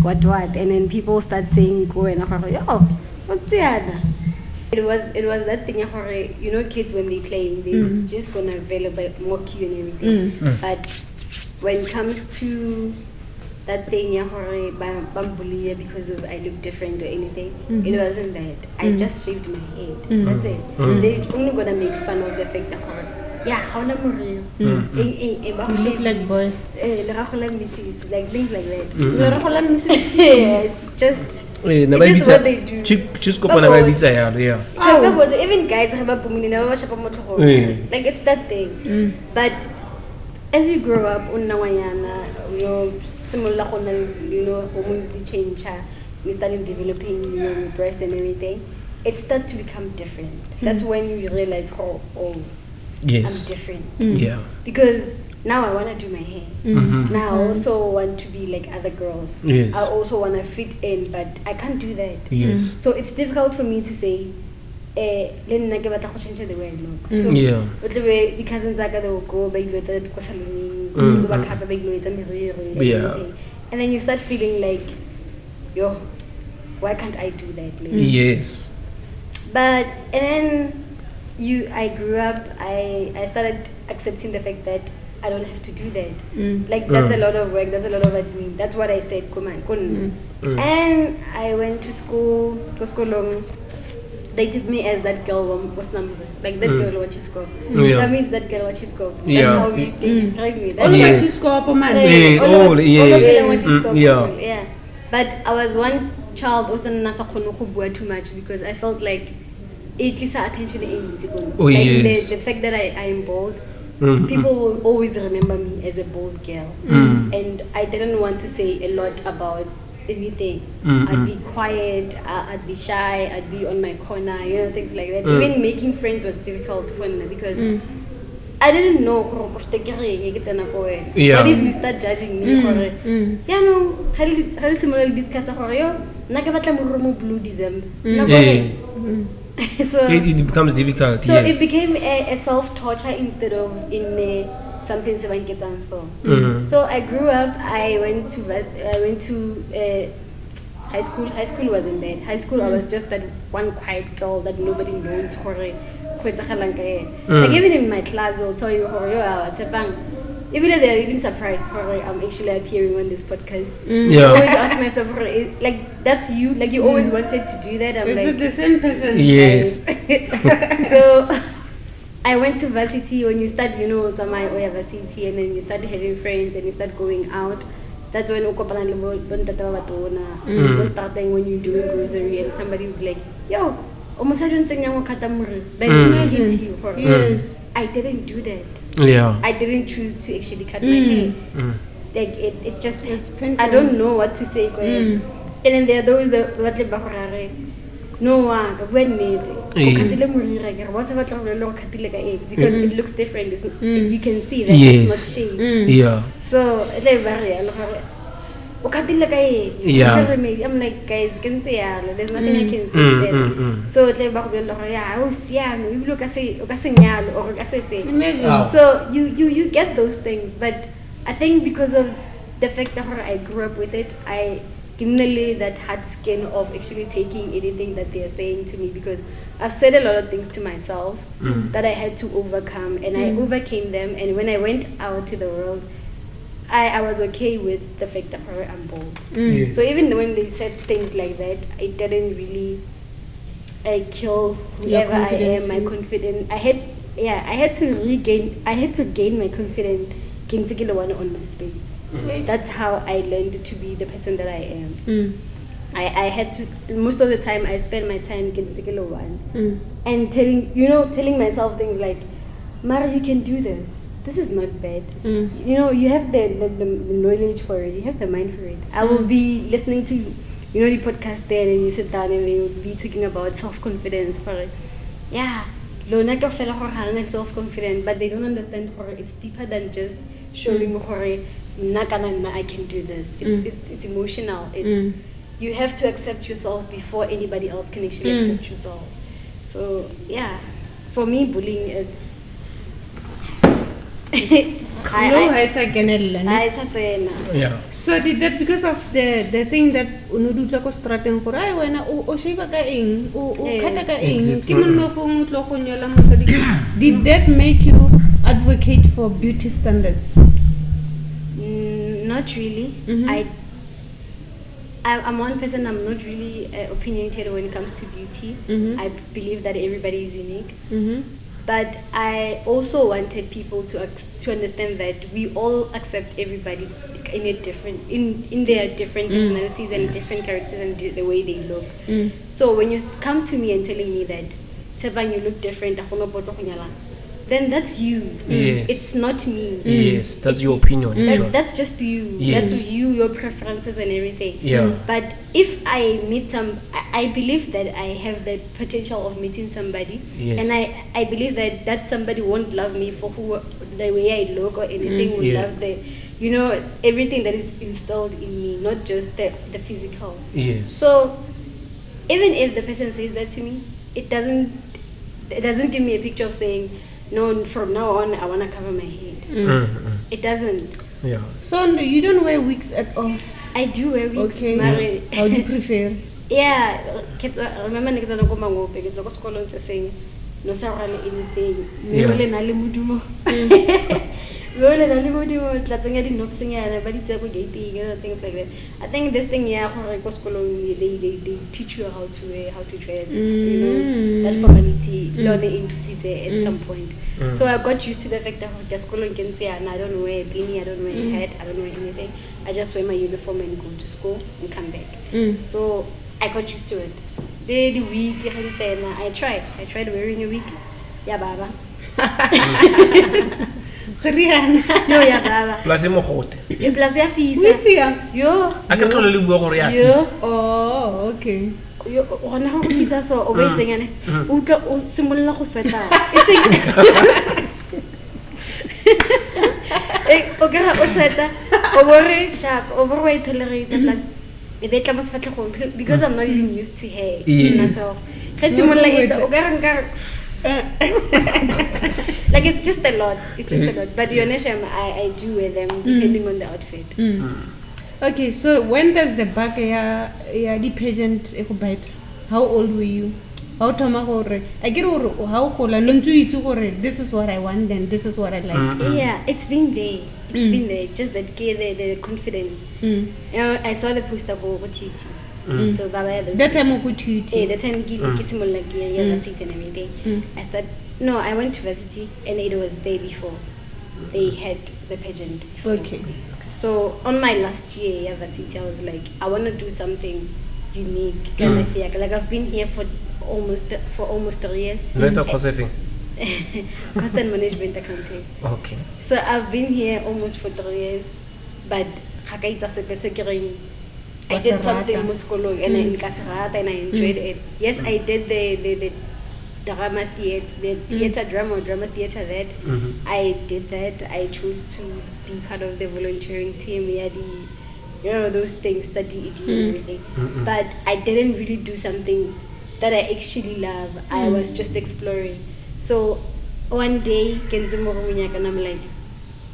what, and then people start saying go and what's the other? It was that thing, you know, kids when they play, they just gonna develop more cute and everything. But when it comes to that thing, bambulia because of I look different or anything, it wasn't that. I just shaved my head. That's it. They're only gonna make fun of the fact that how na moriri. Look like boys. Like things like that. It's just what they do. Even guys like it's that thing. But as you grow up, you know, hormones they change, we started developing, you know, your breast and everything. It starts to become different. That's when you realize I'm different. Yeah. Because now I want to do my hair. Now I also want to be like other girls. Yes. I also want to fit in, but I can't do that. Yes. So it's difficult for me to say, change the way I look. So the cousins they will go and then you start feeling like, why can't I do that? Like, yes. But and then I grew up, I started accepting the fact that I don't have to do that. Like that's a lot of work, that's a lot of admin. That's what I said, come on. And I went to school, they took me as that girl was number, like that girl what she scored. That means that girl what she scored. That's how they describe me. That's what she scored, yeah. But I was one child also nasa too much because I felt like it is attention the fact that I am bold, people will always remember me as a bold girl, and I didn't want to say a lot about anything. I'd be quiet, I'd be shy, I'd be on my corner, you know, things like that. Even making friends was difficult for me because I didn't know what if you start judging me how similar discuss blue December. So it becomes difficult. So it became a self-torture instead of in something seven kids and so. So I grew up. I went to high school. High school wasn't bad. High school I was just that one quiet girl that nobody knows. Like even in my class they'll tell you Tshepang. Even if they're even surprised I'm actually appearing on this podcast. I always ask myself, like that's you? Like you always wanted to do that? Is it the same person? Yes. So I went to varsity. When you start, you know, varsity, and then you start having friends and you start going out. That's when starting when you're doing grocery and somebody would be like, yo, almost I don't think then hits you. Yes. I didn't do that. Yeah. I didn't choose to actually cut my hair. Like it just I don't know what to say. And then there are those that no when because it looks different. You can see that it's not shaved. Yeah. So I'm like, guys, there's nothing I can say. So so you get those things, but I think because of the fact that I grew up with it, I generally that hard skin of actually taking anything that they are saying to me, because I've said a lot of things to myself that I had to overcome, and I overcame them. And when I went out to the world, I was okay with the fact that I'm bold. So even when they said things like that, it didn't really kill whoever I am, my confidence. I had I had to gain my confidence on my space. That's how I learned to be the person that I am. I had to, most of the time I spend my time and telling myself things like, Mara, you can do this. This is not bad. You have the knowledge for it. You have the mind for it. I will be listening to the podcast there, and you sit down and they will be talking about self-confidence for it. Yeah. Self-confident, but they don't understand it's deeper than just showing I can do this. It's emotional. You have to accept yourself before anybody else can actually accept yourself. So yeah, for me, bullying it's So did that because of the thing that unudutla ko straten gore ai wena o sheba ka eng o khata ka eng ke monna fo ngutlo go nyola mosadi. Did that make you advocate for beauty standards? Not really. I'm one person. I'm not really opinionated when it comes to beauty. I believe that everybody is unique. But I also wanted people to understand that we all accept everybody in their different personalities and different characters and the way they look. So when you come to me and telling me that Tshepang, you look different, then that's you. Yes. It's not me. Yes, that's your opinion. That's just you. Yes. That's you, your preferences and everything. Yeah. But if I meet I believe that I have the potential of meeting somebody. Yes. And I believe that somebody won't love me for the way I look or anything. Will love everything that is instilled in me, not just the physical. Yes. So even if the person says that to me, it doesn't give me a picture of saying, no, from now on I want to cover my head. It doesn't. Yeah. So you don't wear wigs at all? I do wear wigs. Okay. How do you prefer? Yeah. Remember saying no anything. Things like that. I think this thing they teach you how to dress, that formality at some point. So I got used to the fact that and I don't wear a beanie, I don't wear a hat, I don't wear anything. I just wear my uniform and go to school and come back. So I got used to it. The week I tried wearing a wig. Yeah, baba. Yo, yeah, baba. Plus mogote. Plus ya fisa. Yo. I can totally go over ya. Oh, okay. Yo, ona go fisa so o ba itsengane. O tla o simolla go sweta. Okay, o sweta. Over sharp, overweight tolerate plus. Because I'm not even used to hair myself. Like it's just a lot. But I do wear them depending on the outfit. Okay, so when does the back the pageant bite? How old were you? How I get how this is what I want and this is what I like. Yeah, it's been there. Just that the confident. I saw the poster for TT. So that time of TT. The time yellow seat and everything. I thought I went to varsity and it was day before they had the pageant. Okay. So on my last year at varsity, I was like, I want to do something unique. Like I've been here for almost 3 years. What's a cost thing? Cost and management accounting. Okay. So I've been here almost for 3 years, but I did something muscular and I enjoyed it. Yes, I did the drama theater, drama theater that. I did that. I chose to be part of the volunteering team. We had those things, study and everything. But I didn't really do something that I actually love. I was just exploring. So one day, and I'm like,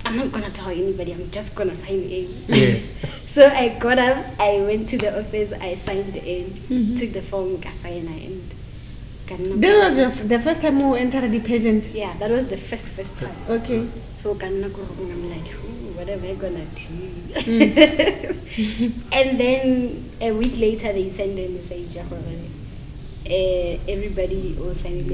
I'm not gonna tell anybody, I'm just gonna sign in. Yes. So I got up, I went to the office, I signed in, took the form, and this was the first time you entered the pageant? Yeah, that was the first time. Okay. So I'm like, what am I gonna do? And then a week later they sent a message. everybody was saying,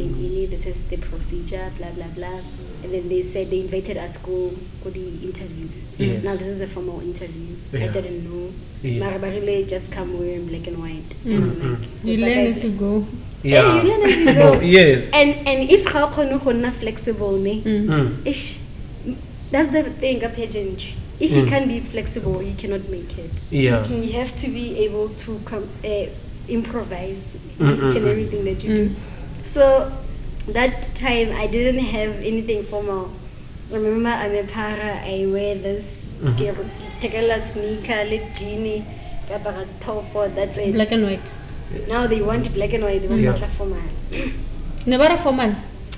this is the procedure, blah, blah, blah. And then they said they invited us go the interviews. Yes. Now this is a formal interview. I Yeah. didn't know. Yes. Marabarile just come wearing black and white. Mm. And like, You it's learn like as you go. Yeah, you learn as you go. Yes. And if how can flexible me, Mm. that's the thing of pageantry. If you can't be flexible, you cannot make it. Yeah. Okay. You have to be able to improvise each and everything that you do. So that time I didn't have anything formal. Remember, I'm a para. I wear this tegala sneaker, lit jeanie, kapara top. That's it. Black and white. Now they want black and white. They want Yeah. formal. Never formal.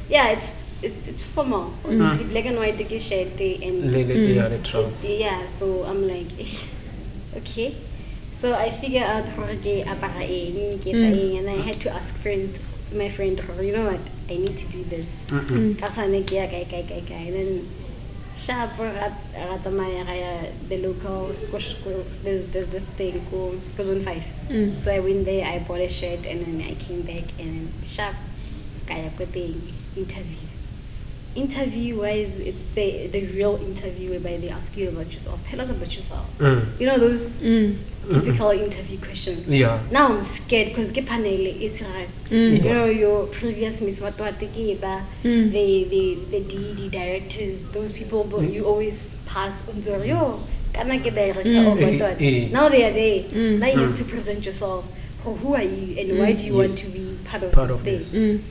Yeah, it's formal. Honestly, black and white take shirt and Yeah, the trousers. yeah. So I'm like, ish, okay. So I figure out how to apara and I had to ask my friend, you know what, I need to do this. And then sharp the local there's this thing called Zone 5. So I went there, I bought a shirt, and then I came back, and then sharp kaya ko thing interview wise, it's the real interview whereby they ask you about yourself. Tell us about yourself. You know those typical interview questions. Yeah. Now I'm scared because the panel is serious. You know, your previous Miss Watwatekeba, the DD directors, those people, but you always pass on to yo, can I get director or what? Now they are there. Now you have to present yourself. Who are you and why do you want to be part of this thing?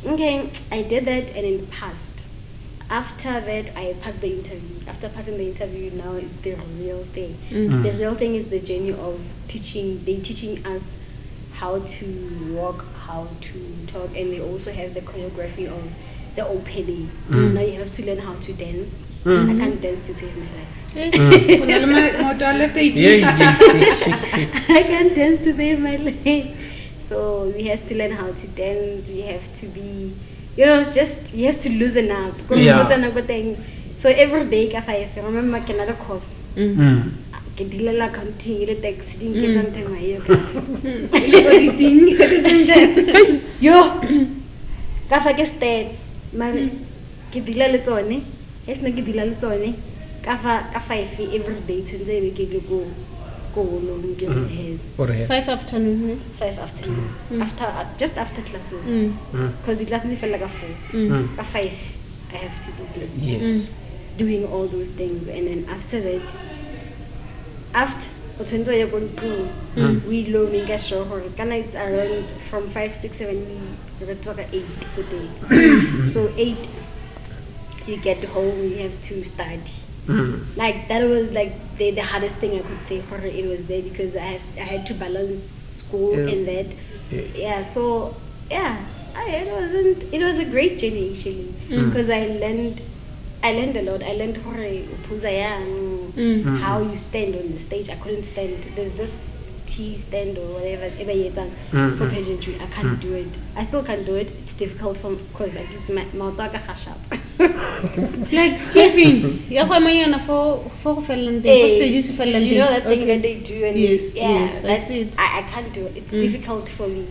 Okay, I did that and it passed. After that, I passed the interview. After passing the interview, now it's the real thing. The real thing is the journey of teaching. They're teaching us how to walk, how to talk, and they also have the choreography of the opening. Now you have to learn how to dance. I can't dance to save my life. I can't dance to save my life. So we have to learn how to dance. You have to be, you have to loosen up. So every day, if I remember, I can course. Ke dilela counting ile taxi ding ke tsante mayo ka everything at the same time yo ka fa ke stats mare ke dilele tsone esna ke dilele tsone ka 5 every day tshwentse be ke le go long ke has 5 afternoon. Just after classes because the classes feel like a 4 ka 5 I have to be there. Yes. Doing all those things, and then after that, after you're going through, we learn make sure it's around from 5, 6, 7, we talk at 8 per day. So 8, you get home, you have to study. Like that was like the hardest thing I could say. It was there because I had to balance school and that. So it was a great journey actually because I learned a lot. I learned how you stand on the stage. I couldn't stand. There's this T stand or whatever for pageantry. I can't do it. I still can't do it. It's difficult because it's my mouth sharp. Like giving. You for stages do you know that thing that they do? And yes, I see it. I can't do it. It's difficult for me.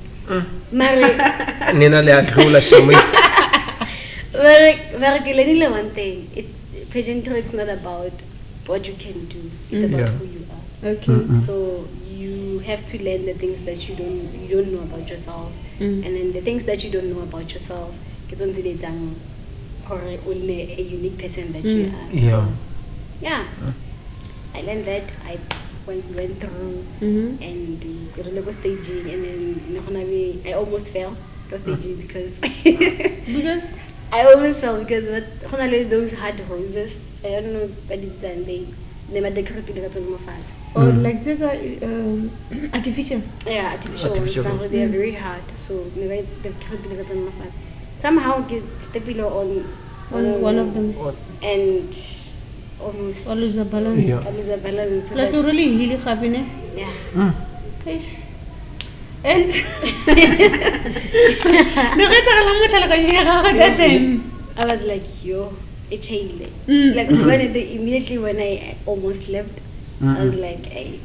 Nina le adlula shamis. Very one thing. Pageantry is not about what you can do. It's about who you are. Okay. So you have to learn the things that you don't know about yourself, and then the things that you don't know about yourself. It's only only a unique person that you are. So, I learned that. I went through and got staging, and then I almost fell staging because I almost fell because those hard roses. I don't know, but they made the or like this artificial. Yeah, artificial ones. They are very hard. So maybe the somehow get step on one of them and almost always a balance. Always a balance. Plus you really heal happiness. Yeah. And I was like, yo, it's Like immediately when I almost left, I was like, hey,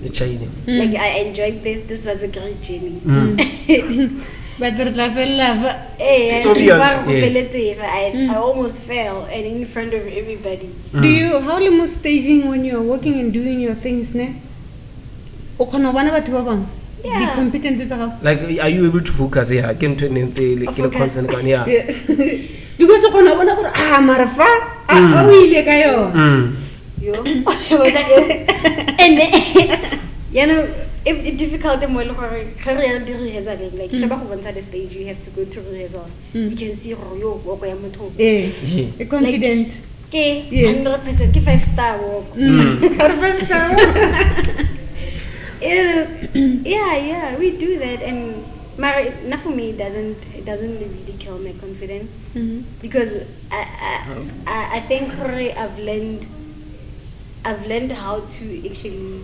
China. Like I enjoyed this. This was a great journey. But the love. Obvious, I almost fell and in front of everybody. Do you how le mo staging when you're working and doing your things ne? O khona bona batho ba bang? Yeah. Be competent tsa gago. Like, are you able to focus here? I can turn and say, like, constant on yeah. Because o khona bona gore marafa o ile ka yo. Yo. And you know, it's difficult to rehearsal. Like, if you go the stage, you have to go to rehearsals. You can see yo walk ya motho. Confident. Okay, 100%. 5-star walk. 5-star walk. Yeah, we do that, and not for me. It doesn't really kill my confidence because I think I've learned how to actually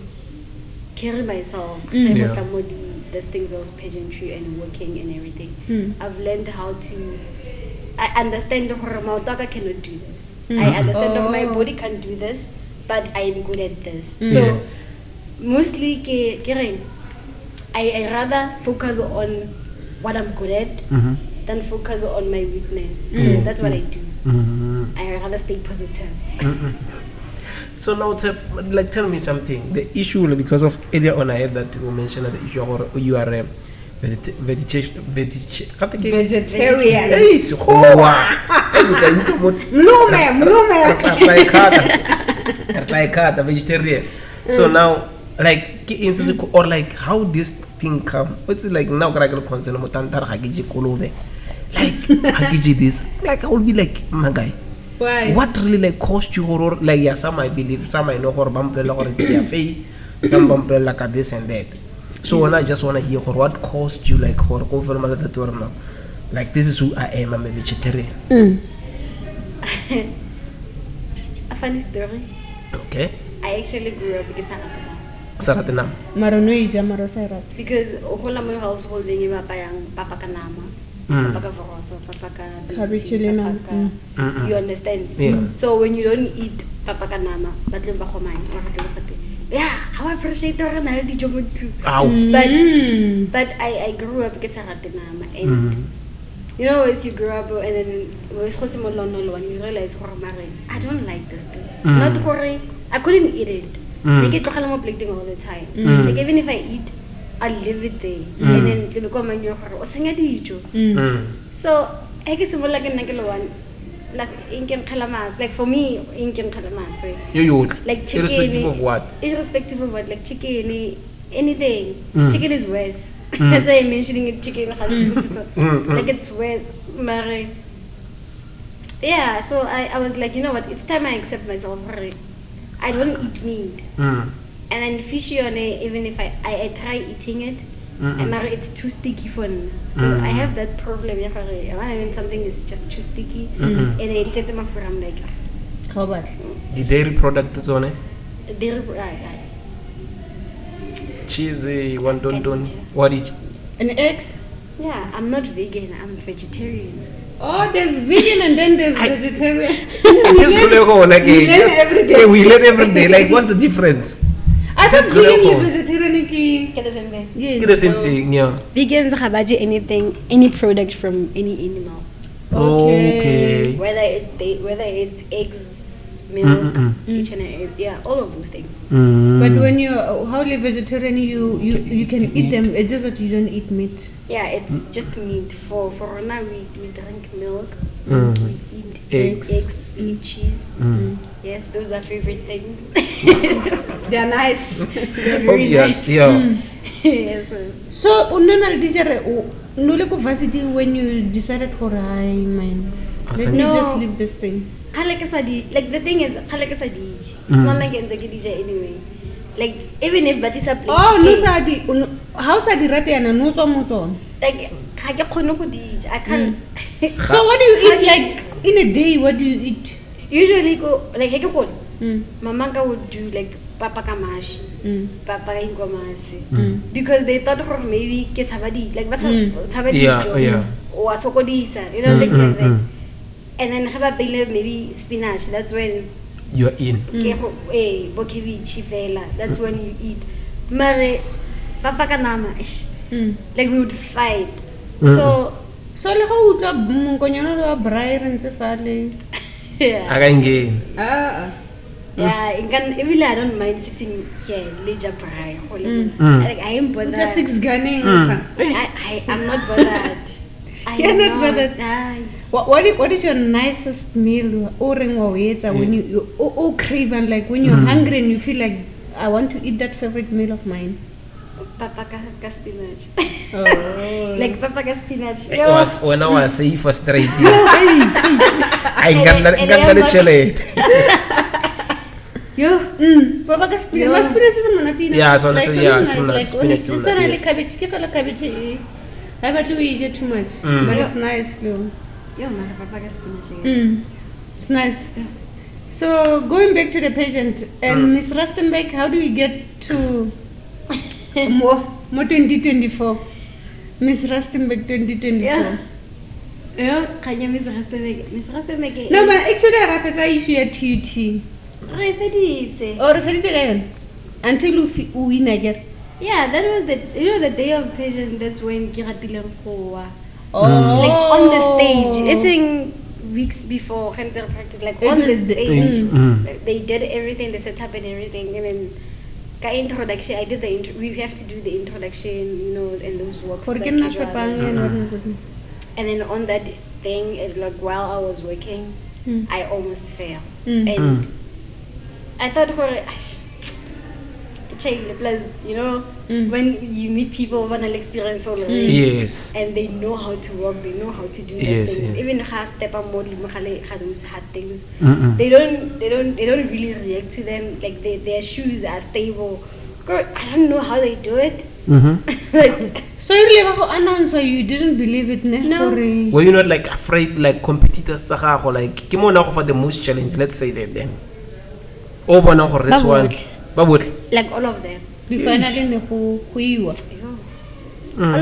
carry myself. These things of pageantry and working and everything. I've learned how to. I understand that my cannot do this. I understand that my body can't do this, but I am good at this. So mostly, I rather focus on what I'm good at than focus on my weakness. So that's what I do. I rather stay positive. So now, tell me something. The issue, because of earlier on, I had that you mentioned the issue of you are a vegetarian. No, ma'am. Vegetarian. So now, like, or like, how this thing come? What's it like now? Like, Hagiji this. Like, I will be like, my guy. Why? What really like caused you horror? Like, yeah, some I believe, some I know horror bumper or it's their faith, some bumper like this and that. So when I just want to hear horror, what caused you like horror over now? Like, this is who I am. I'm a vegetarian. A funny story. Okay. I actually grew up in Saratanam. Because all my household they give papa kanama. Papa Voroso, Papa you understand? Yeah. So when you don't eat Papa Kanama, but yeah, how I appreciate the but I grew up in and you know, as you grow up and then you realize I don't like this thing. Not horror. I couldn't eat it. I get all the time. Like even if I eat, I'll leave it there and then it become a new horror. So I guess more like a negative one. Incan calamas, like for me, Incan calamas, right? You like chicken, irrespective of what? Irrespective of what, like chicken, anything. Chicken is worse. That's why I'm mentioning it. Chicken, like it's worse. Yeah, so I was like, you know what? It's time I accept myself. I don't eat meat. And then fish, even if I try eating it, it's too sticky for me. So I have that problem. When something is just too sticky, and it gets my food. I'm like, how about the dairy product is on it? Dairy, cheesy, one don. What is an eggs? Yeah, I'm not vegan. I'm vegetarian. Oh, there's vegan and then there's vegetarian. We learn every day. Like, what's the difference? I thought vegan and vegetarian get the same thing. Yes. Get the same thing, yeah. Vegans have anything, any product from any animal. Okay. Whether it's eggs, milk, each and every, all of those things. But when you're wholly vegetarian, you can eat them. It's just that you don't eat meat. Yeah, it's just meat. For now, we drink milk. We eat eggs. We eat cheese. Yes, those are favorite things. They're nice. They're very nice. Yeah. Yes. So, varsity when you decided for let me just leave this thing. Like the thing is, it's not like DJ anyway. Like even if Batisa plays. Oh, no sadi. How sadi rate and no so like I can't. So what do you eat like in a day? What do you eat? Usually go like Mama would do like papa kamashi, papa ingomasi, because they thought or maybe get sabadi like sabadi or sokodisa, you know, things like that. And then have a maybe spinach. That's when you're in. That's when you eat. Mare, papa kanama, like we would fight. Mm. So le ga o tla mongonyana le wa braai re ntse fale. Yeah. Yeah, even I don't mind sitting here, leisure braai. Like I am bothered. The 6 gunning. I'm not bothered. You're not bothered. What is your nicest meal or when you crave and like when you're hungry and you feel like I want to eat that favorite meal of mine? Papa ka spinach. Oh. Like papa ka spinach. It was when I was safe for straight. I got the chile. Yo. Papa ka spinach. But spinach is a manatina. Yeah, so like, yeah, similar. Like spinach. it's not like cabbage. Give a cabbage. I bet we eat it too much, but it's nice though. Yo, my papa ka spinach. It's nice. So going back to the pageant and Miss Rustenburg, how do we get to more 2024? Miss Rustenburg 2024. Yeah, kanya Miss Rustenburg. Miss Rustenburg. No, but actually I have a issue at TUT. Or until you win again. Yeah, that was the day of pageant. That's when Kiratile Mkoa. Oh. Like on the stage. It's in weeks before cancer practice. Like on the stage. They did everything, they set up and everything. And then introduction, I did we have to do the introduction, you know, and those works. And then on that thing, like while I was working, I almost failed. And I thought, plus, you know, when you meet people with an experience already, yes, and they know how to work, they know how to do those things. Yes. Even step up more, those hard things. They don't really react to them. Like their shoes are stable. Girl, I don't know how they do it. But so you never announce you didn't believe it, ne? No. Were you not like afraid, like competitors or like for the most challenge? Let's say that then. Over now for this one. Like all of them. All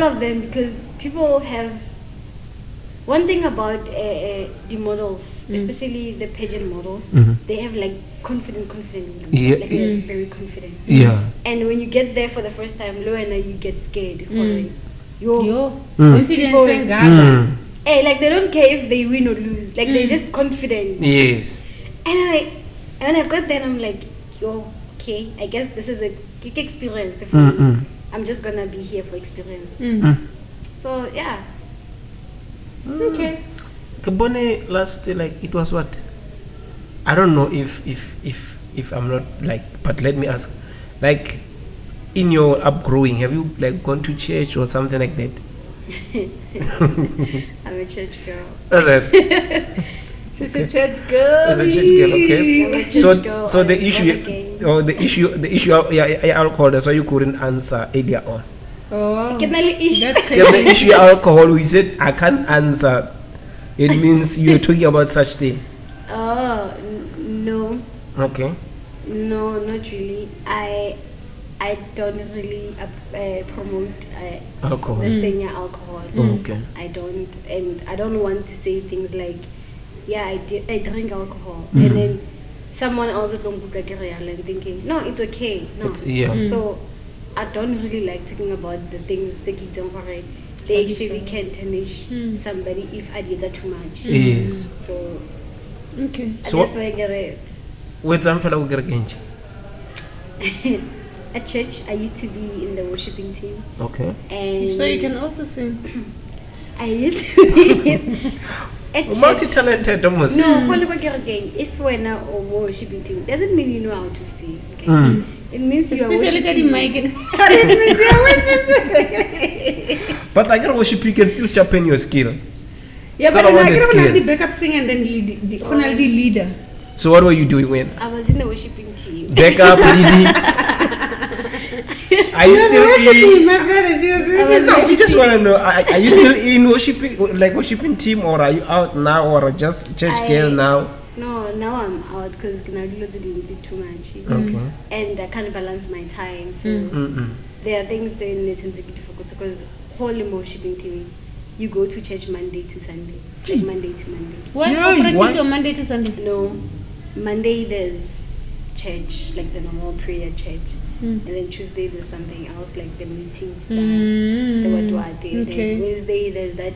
of them, because people have one thing about the models, especially the pageant models, they have like confident yeah. Like they're very confident. Yeah. And when you get there for the first time, Loena, you get scared. Hey, like they don't care if they win or lose. Like they're just confident. Yes. And when I got there, I'm like, okay, I guess this is a kick experience. I'm just gonna be here for experience. So yeah. Okay. Kabone last like it was what? I don't know if I'm not like, but let me ask, like in your upgrowing, have you like gone to church or something like that? I'm a church girl. That's it. She's a church girl. She's a church girl, okay. I'm a church girl. So the issue alcohol, that's why you couldn't answer earlier on. Oh, The issue alcohol, we said I can't answer. It means you're talking about such thing. Oh no. Okay. No, not really. I don't really promote Alcohol. this thing, alcohol. Okay. I don't, and I don't want to say things like, yeah, I drink alcohol, and then someone else at and thinking, no, it's okay. No. So I don't really like talking about the things they actually can tarnish somebody if I did that too much. Yes. So okay. So that's why I get it. where's Amfela Ugergenji? At church, I used to be in the worshiping team. Okay. And So you can also sing. I used to be at church. Multi-talented almost. No, if we're now a worshiping team, doesn't mean you know how to sing. Okay? It means you are Especially worshiping. it means you're worshiping. But I can worship, you can still sharpen your skill. Yeah, It's but all about I the can skill. have the backup singer and then the leader. So what were you doing when? I was in the worshiping team. Backup, leading. Are you still in? My brother, she was worshiping. No, we just want to know, are you still in worshiping team, or are you out now, or just church girl now? No, now I'm out because I did too much. Okay. And I can't balance my time. So there are things in the because whole worshiping team, you go to church Monday to Sunday. Like Monday to Monday. What Yeah, practice your Monday to Sunday? No, Monday there's church, like the normal prayer church. and then Tuesday there's something else like the meetings, the what. Okay. Then Wednesday there's that.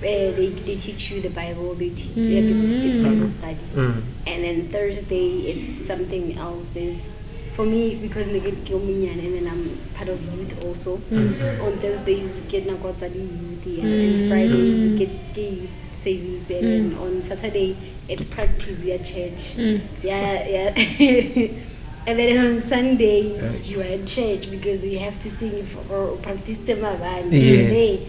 They teach you the Bible. They teach it's Bible study, and then Thursday it's something else. There's for me because and then I'm part of youth also. On Thursdays get youth, and Fridays get youth service, and then on Saturday it's practice your church. And then on Sunday you are at church because you have to sing or practice the Yes.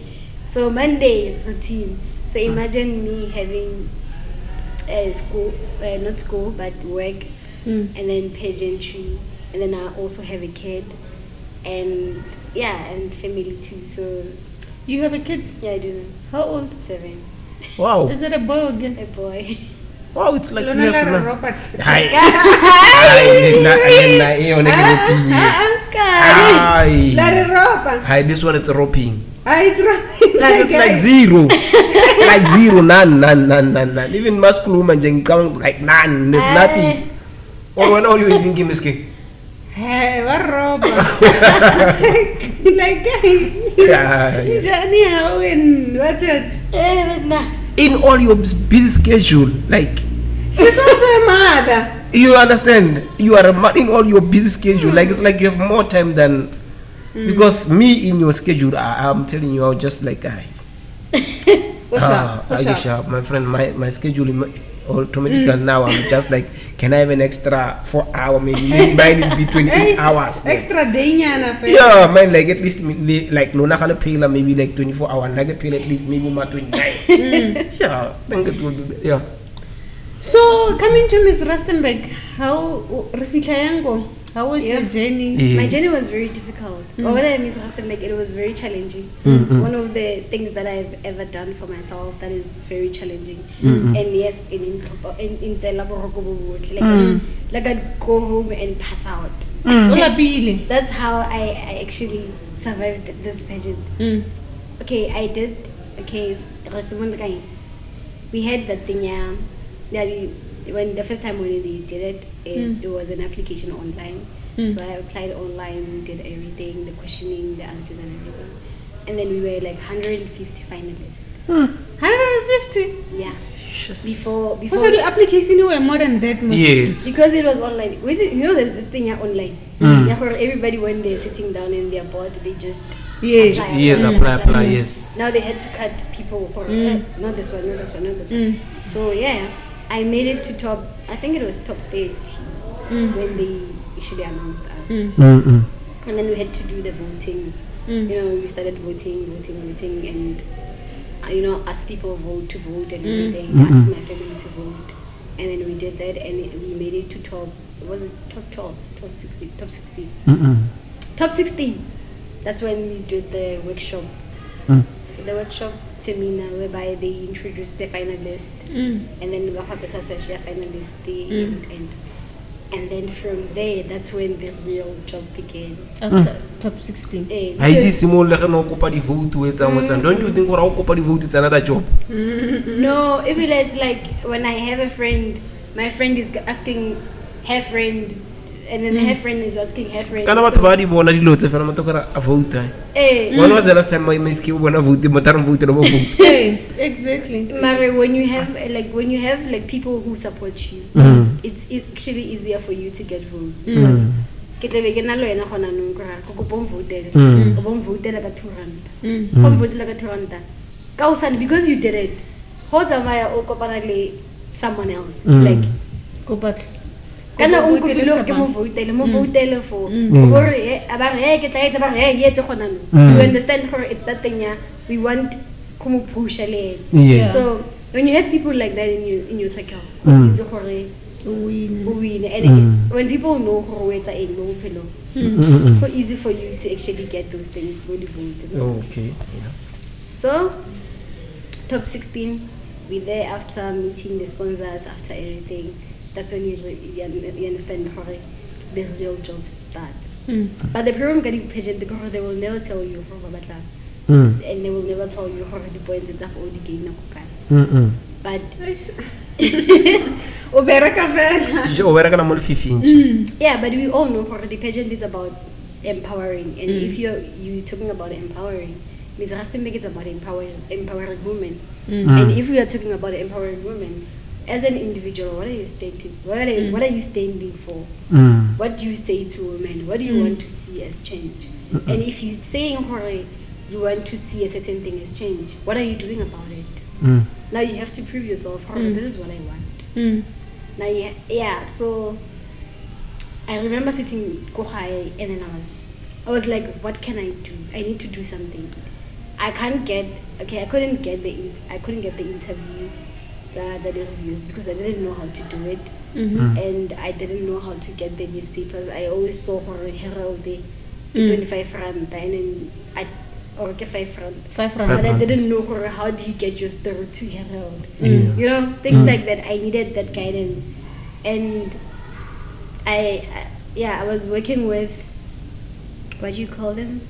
So Monday routine. So imagine me having school, not school, but work, and then pageantry, and then I also have a kid, and and family too. So You have a kid? yeah, I do. How old? 7. Wow. Is it a boy or girl? A boy. Wow, it's like you Lona have Lara no. Robert. Hi. Lara Robert. Hi, this one is roping. It's right. Like it's like zero. Like zero, none. Even masculine man jeng count like none. There's nothing. Or when all you eating game is cake. Hey, what Robert? Like, Yeah. Johnny, how in what's it? In all your busy schedule, like She's also a mother. you understand, you are a man in all your busy schedule. Like it's like you have more time than because me in your schedule. I'm telling you, I'm just like What's up? Aisha, my friend, my schedule automatically now. I'm just like, can I have an extra 4 hour? Maybe mine will be 28 hours. Extra day, Yeah, mine like at least like Lona Kala Pila maybe like 24 hours. Naga Pila at least maybe my 29. Yeah, think it will be yeah. So coming to Miss Rustenburg, how was your journey? Yes. My journey was very difficult. But when I miss Rustenburg, it was very challenging. It's one of the things that I've ever done for myself that is very challenging. And yes, in the laboratory, like I'd go home and pass out. That's how I actually survived this pageant. Okay, I did. Okay, we had that thing, when the first time when they did it, it was an application online. So I applied online, we did everything, the questioning, the answers and everything. And then we were like 150 finalists. 150? Yeah. Before so the application you were more than that much. Yes. Because it was online. You know there's this thing online. Yeah, where everybody when they're sitting down in their board, they just apply, yes. Now they had to cut people for not this one. So yeah, I made it to top, I think it was top 30 when they actually announced us. And then we had to do the votings. We started voting and ask people to vote and everything, ask my family to vote. And then we did that and we made it to top 16. That's when we did the workshop. The workshop seminar whereby they introduced the finalist and then we have a finalist and then from there that's when the real job began. After top 16. I see Simon no occupy the vote to it. Don't you think what occupy the vote is another job? No, it's like when I have a friend, my friend is asking her friend, and then her friend is asking her friend. When was the last time my skill when I voted, but I don't vote? Exactly. Mary, when you have people who support you, it's actually easier for you to get votes because because you did it. Someone else like go back. Kana mo votele for you understand her, it's that thing we want kumu pusha le. Yes. So when you have people like that in your circle, it's win. And when people know who it's a so easy for you to actually get those things, go to vote. Okay. Yeah. So top 16, we there after meeting the sponsors, after everything. That's when you understand how the real job starts. But the program getting pageant, they will never tell you how and they will never tell you how the points it's all the game. but O bereka fela. o bereka na mo lefifi yeah, but we all know the pageant is about empowering, and if you're talking about empowering, Ms. Rustenburg is about empowering women, and if we are talking about empowering women, as an individual, what are you standing? What are you standing for? What do you say to women? What do you want to see as change? And if you're saying you want to see a certain thing as change, what are you doing about it? Now you have to prove yourself. This is what I want. Now, yeah. So I remember sitting Kohai, and then I was like, what can I do? I need to do something. I couldn't get the interview, the reviews, because I didn't know how to do it, and I didn't know how to get the newspapers. I always saw Herald the 25 rand, and then or 5 rand. But I didn't know how do you get your story to Herald. You know, things like that. I needed that guidance, and I was working with, what do you call them?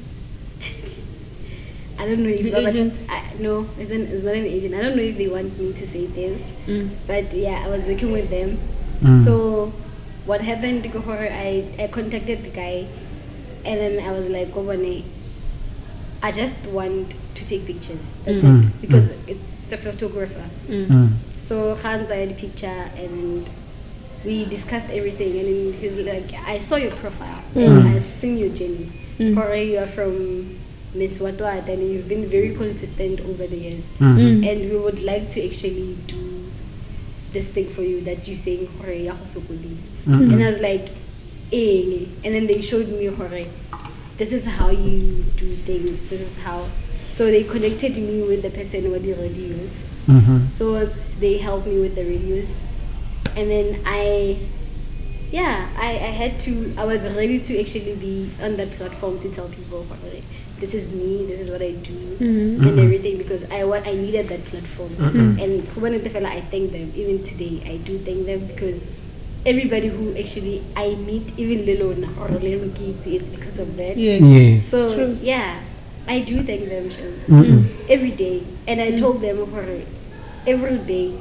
I don't know if agent. No, it's not an agent. I don't know if they want me to say this, but yeah, I was working with them. So what happened? I contacted the guy, and then I was like, I just want to take pictures. That's it, because it's the photographer. So Hans, I had a picture, and we discussed everything, and then he's like, I saw your profile, and I've seen your journey. You are from Miss Watwat, and you've been very consistent over the years. And we would like to actually do this thing for you that you're saying, and I was like, and then they showed me, this is how you do things, this is how. So they connected me with the person with the radios. So they helped me with the radios, and then I was ready to actually be on that platform to tell people, this is me, this is what I do, and everything, because I needed that platform. And I thank them. Even today, I do thank them, because everybody who actually I meet, even Lilona or little kids, it's because of that. Yes. So True. yeah, I do thank them every day, and I told them every day.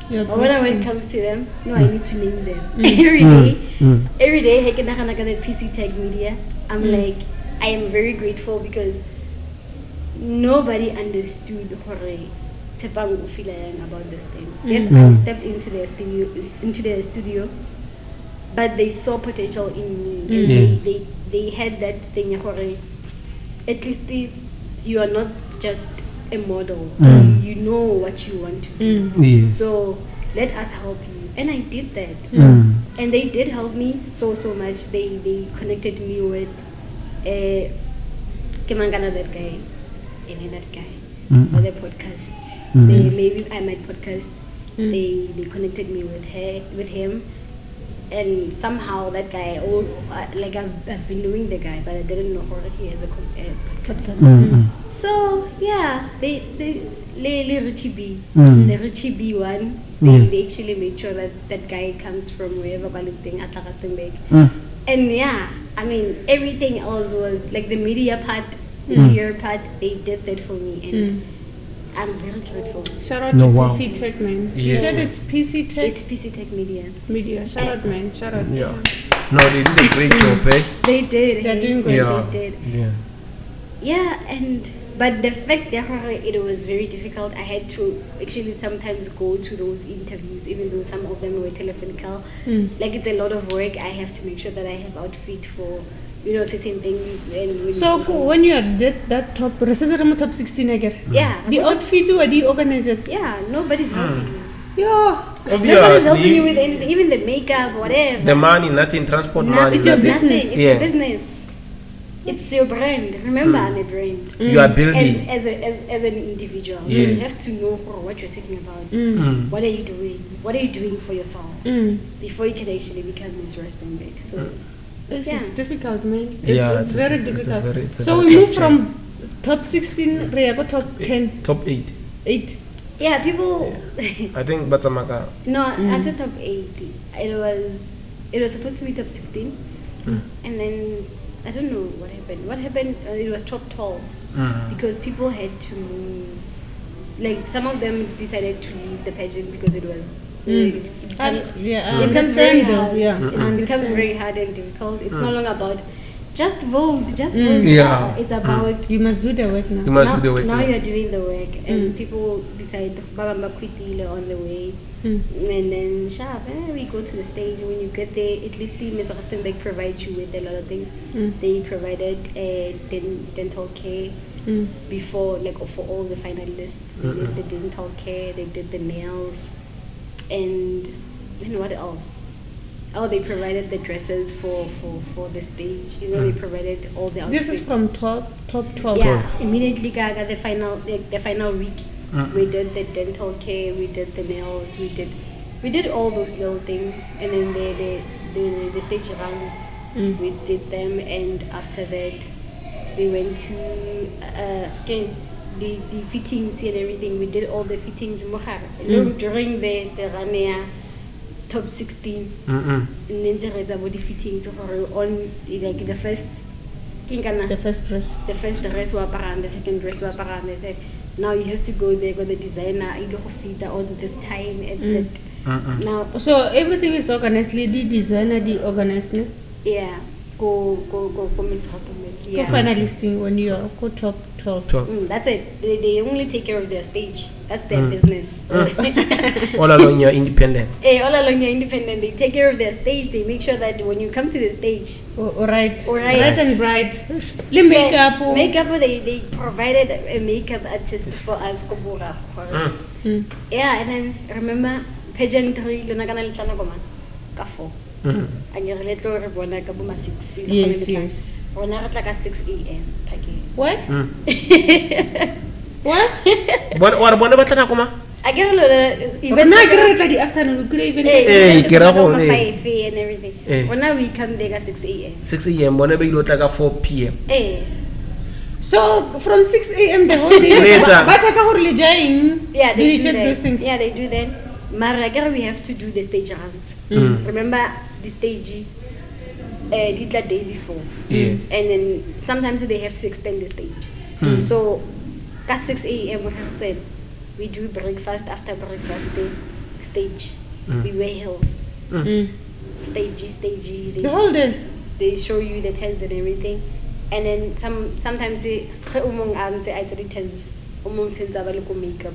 When it comes to them, I need to name them every day. I can the PC Tech Media. I'm like, I am very grateful, because nobody understood Tshepang about these things. Yes, I stepped into their studio, but they saw potential in me, and they had that thing. At least you are not just a model. You know what you want to do. Yes. So let us help you, and I did that. And they did help me so much. They connected me with that guy, and that guy, or the podcast. Maybe I might podcast. They connected me with him, and somehow that guy, I've been knowing the guy, but I didn't know he has a podcast. So yeah, the Richie B, the Richie B one, they actually made sure that guy comes from wherever at Rustenburg. And yeah, I mean, everything else was like the media part, the PR part. They did that for me, and I'm very grateful. Shout out to PC Tech, man. Yes, You said it's PC Tech? It's PC Tech Media. Shout out, man. Shout out. Yeah. No, they did a great job, eh? They did. They're doing great. Yeah. They did. Yeah. Yeah, but the fact that it was very difficult, I had to actually sometimes go to those interviews, even though some of them were telephonical. Like, it's a lot of work. I have to make sure that I have outfit for, certain things. And So when you are that top 16 again. Yeah. The outfit you already organize it. Yeah, nobody's helping you. Yeah. Nobody's helping you with anything, even the makeup, whatever. The money, nothing, transport money. It's your nothing. business. It's your business. It's your brand. Remember, I'm a brand. You are building. As an individual. So you have to know what you're talking about. What are you doing? What are you doing for yourself? Before you can actually become Miss Rustenburg. So It's difficult, man. It's very it's difficult. it's a So very we tough move from top 16, Riago top 10. Top 8. 8. yeah, people. I think Batsamaka. No, I said top 8. It was supposed to be top 16, and then I don't know what happened. It was top 12 because people had to move like some of them decided to leave the pageant because it was it becomes, I it becomes very understand though. hard. Yeah, It becomes very hard and difficult. It's no longer about just vote, vote. Yeah. It's about You must do the work now. You must now, do the work. now you're doing the work, and people decide Babamba quitile on the way, and then we go to the stage. When you get there, at least the Ms. Rustenburg provides you with a lot of things. They provided dental care before, like for all the finalists. They did the dental care, they did the nails, and what else? Oh, they provided the dresses for the stage. They provided all the outfits. This is from top 12. Yeah, immediately Gaga, the final week, we did the dental care, we did the nails, we did all those little things, and then the stage runs, we did them, and after that we went to again the fittings and everything. We did all the fittings during the run top 16, and then the fittings on like the first dress, the second dress, the third. Now you have to go there, go the designer, on this time and that. Now, so everything is organized. The designer, the organizer. Yeah, go Miss Rustenburg. Go finalisting when you are go top 12. That's it. They only take care of their stage. That's their business. All along you're independent. All along you're independent. They take care of their stage. They make sure that when you come to the stage, Alright, Yes. and bright. The makeup. They provided a makeup artist for us. Yeah, and then remember pageantry. Kafo. Yes. Rona re tla ka 6 a.m. What? What? What ba tla nako ma? Even now, the afternoon, we could even. Ke ra go 5 and everything. Rona we come there at 6 a.m. 6 a.m. bona be go tla ka 4 p.m. So from 6 a.m. the whole day. Later. Yeah, they do check that. those things. Yeah, they do that. Mara, we have to do the stage runs. Remember the stage did the day before. Yes. And then sometimes they have to extend the stage. So at 6 a.m. we do breakfast. After breakfast, stage. We wear heels. Stagey. The whole day. They show you the tents and everything. And then sometimes they umong I 3 tents. Umong tents are makeup.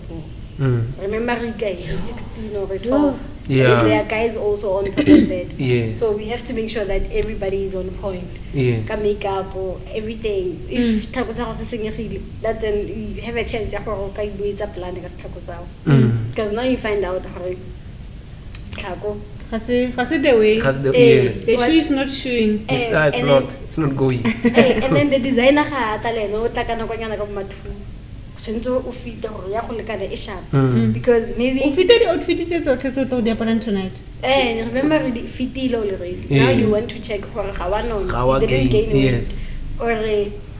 Remember Rika is 16 or 12. Yeah. And there are guys also on top of that. Yes. So we have to make sure that everybody is on point. Yes. Makeup or everything. If that then you have a chance to do it plan because now you find out how Has it the way? Yes. The shoe is not showing. It's not going. And then the designer because maybe the outfit is tonight. Remember already. Now you want to check for How again? Yes. Or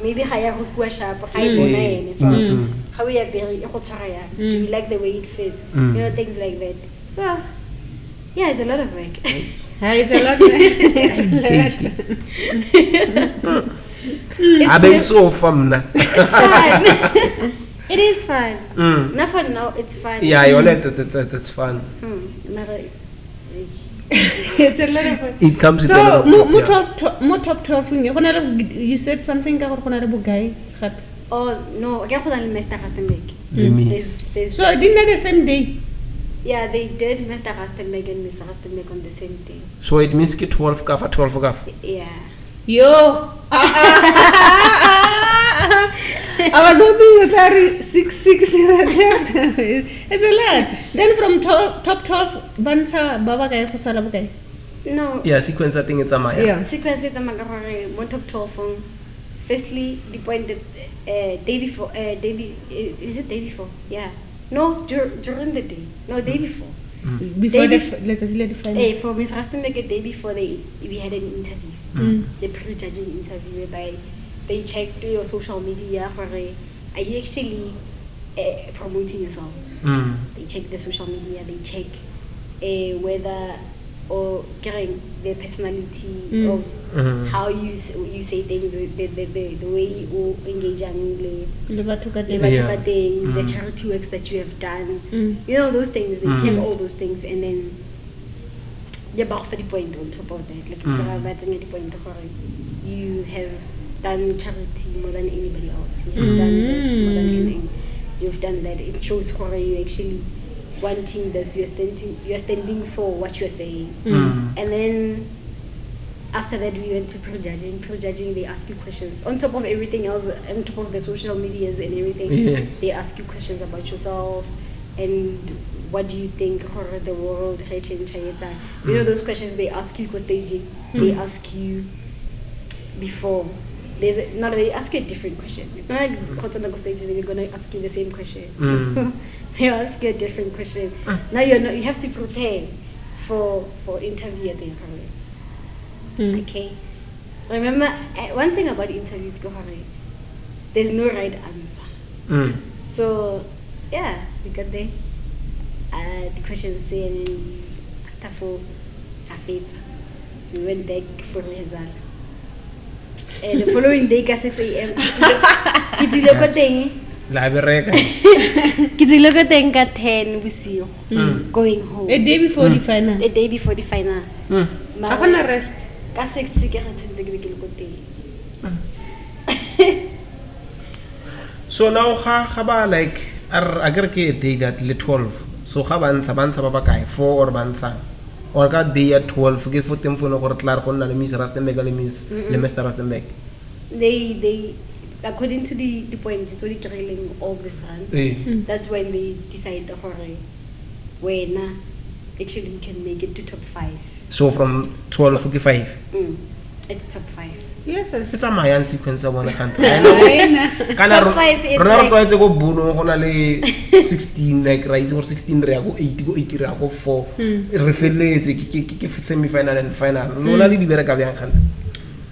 maybe sharp so how we are do you like the way it fits? Things like that. So yeah, it's a lot of work. It's a lot. I've been so fun. It's fun. It is fun. Not for now, it's fun. Yeah, it's fun. It's a lot of fun. It comes with a So, lot of more top 12 you said something about guy. Oh no, I can't Mr. Rustenburg. So didn't the same day? Yeah, they did Mr. Rustenburg and Mr. Rustenburg on the same day. So it means 12 gaff. Yeah. Yo. I was hoping you carry 6. It's a lot. Then from top 12, Banta, Baba Guy, Hosala Guy. No. Yeah, sequence I think it's a Maya. Yeah. Sequence is a Magahari, one top 12 from. Firstly, the point that day before, is it day before? Yeah. No, during the day. No, day before. Before let us let the final. For Ms. Rustenburg, the day before we had an interview. The pre-judging interview whereby they checked your social media. Are you actually promoting yourself? They check the social media. They check whether or getting their personality of how you say things, the way you engage the charity works that you have done, you know, those things. They check all those things, and then the point on top of that, like you have done charity more than anybody else. You have done this more than anything. You've done that. It shows how you actually wanting this. You're standing for what you're saying. And then after that, we went to prejudging. Prejudging, they ask you questions on top of everything else, on top of the social medias and everything. Yes. They ask you questions about yourself and what do you think the world. You know those questions they ask you because they ask you before. They ask you a different question. It's not like they're gonna ask you the same question. They ask you a different question. Now you have to prepare for interview at the Okay. Remember one thing about interviews, there's no right answer. So yeah, we got there. The questions say, and then after 4 we went back for rehearsal. The following day at 6 a.m. At 10 we see going home. A day before the final. A day before the final. I want to rest. At 6 So now how like I get a day that le 12. So how bansa baba kai 4 or bansa. Or got day at 12 get for them for no klar konna le Miss Rustenburg le Miss le Mr. Rustenburg. They according to the point, it's what drilling all the sun. That's when they decide the horror when actually you can make it to top 5. So from 12 to 5. It's top 5. Yes, it's a Mayan sequence I want to country. Top 5 it's like go bono on 16 like right or 16 go 80 go 80 go 4 refile semi-final and final. No la di bere ka byang khana.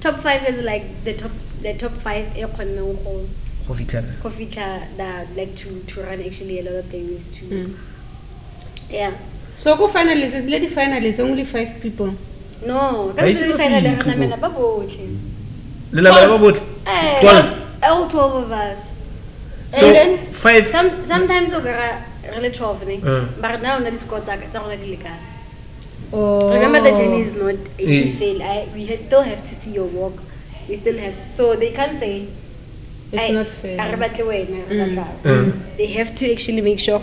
Top 5 is like the top 5 e khona go fitla that like to run actually a lot of things to yeah. So go finalists, it's lady finalists, only 5 people. No, that's the final. 12. All 12 of us. So and then 5. Sometimes really 12, but now not squads are Oh. Remember the journey is not easy fail. We still have to see your work. We still have to, so they can't say it's not fair. They have to actually make sure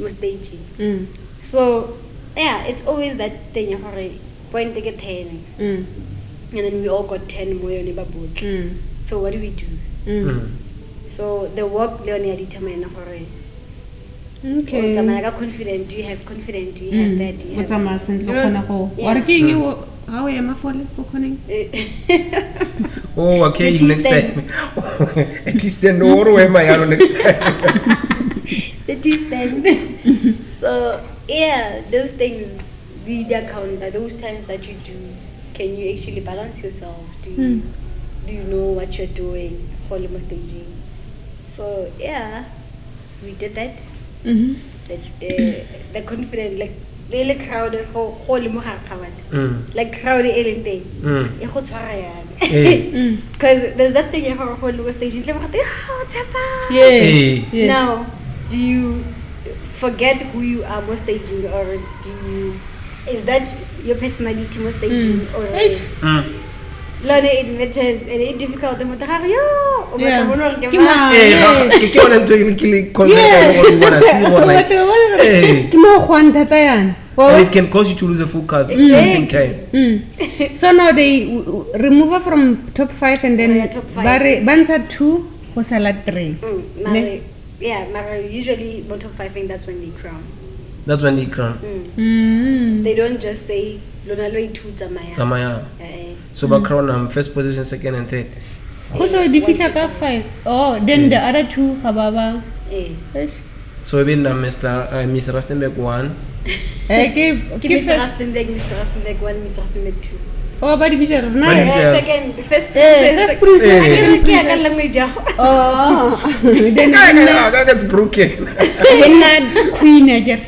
staging. So yeah, it's always that thing point to get 10 and then we all got 10 more. So what do we do? So the work Leonia determine okay. Confident, do you have confidence? Do you have that? Do you have how am I for conning? Oh, okay, next time. It is the no or am I next time? The T-stand. So yeah, those things, the account, those times that you do, can you actually balance yourself? Do you know what you're doing? Staging. So yeah, we did that. The confident, like really crowded like crowded thing. Because there's that thing whole station. Yes. Now, do you forget who you are most staging, or is that your personality most staging, or learn it matters and it's difficult to it can cause you to lose a focus at the same time. So now they remove her from top 5 and then Bansa 2 was a 3. Yeah, usually on top 5, I think that's when they crown. That's when they crown. They don't just say Lonaloi 2 Tamaya. So background first position, second and third. So defeat 5. Oh, then the other 2 Hababa. So we've been Mr. Rustenburg 1. Mr. Rustenburg 1, Mr. Rustenburg 2. Oh, but Mr. Second, the first princess. Oh, then that's broken. Then queen again.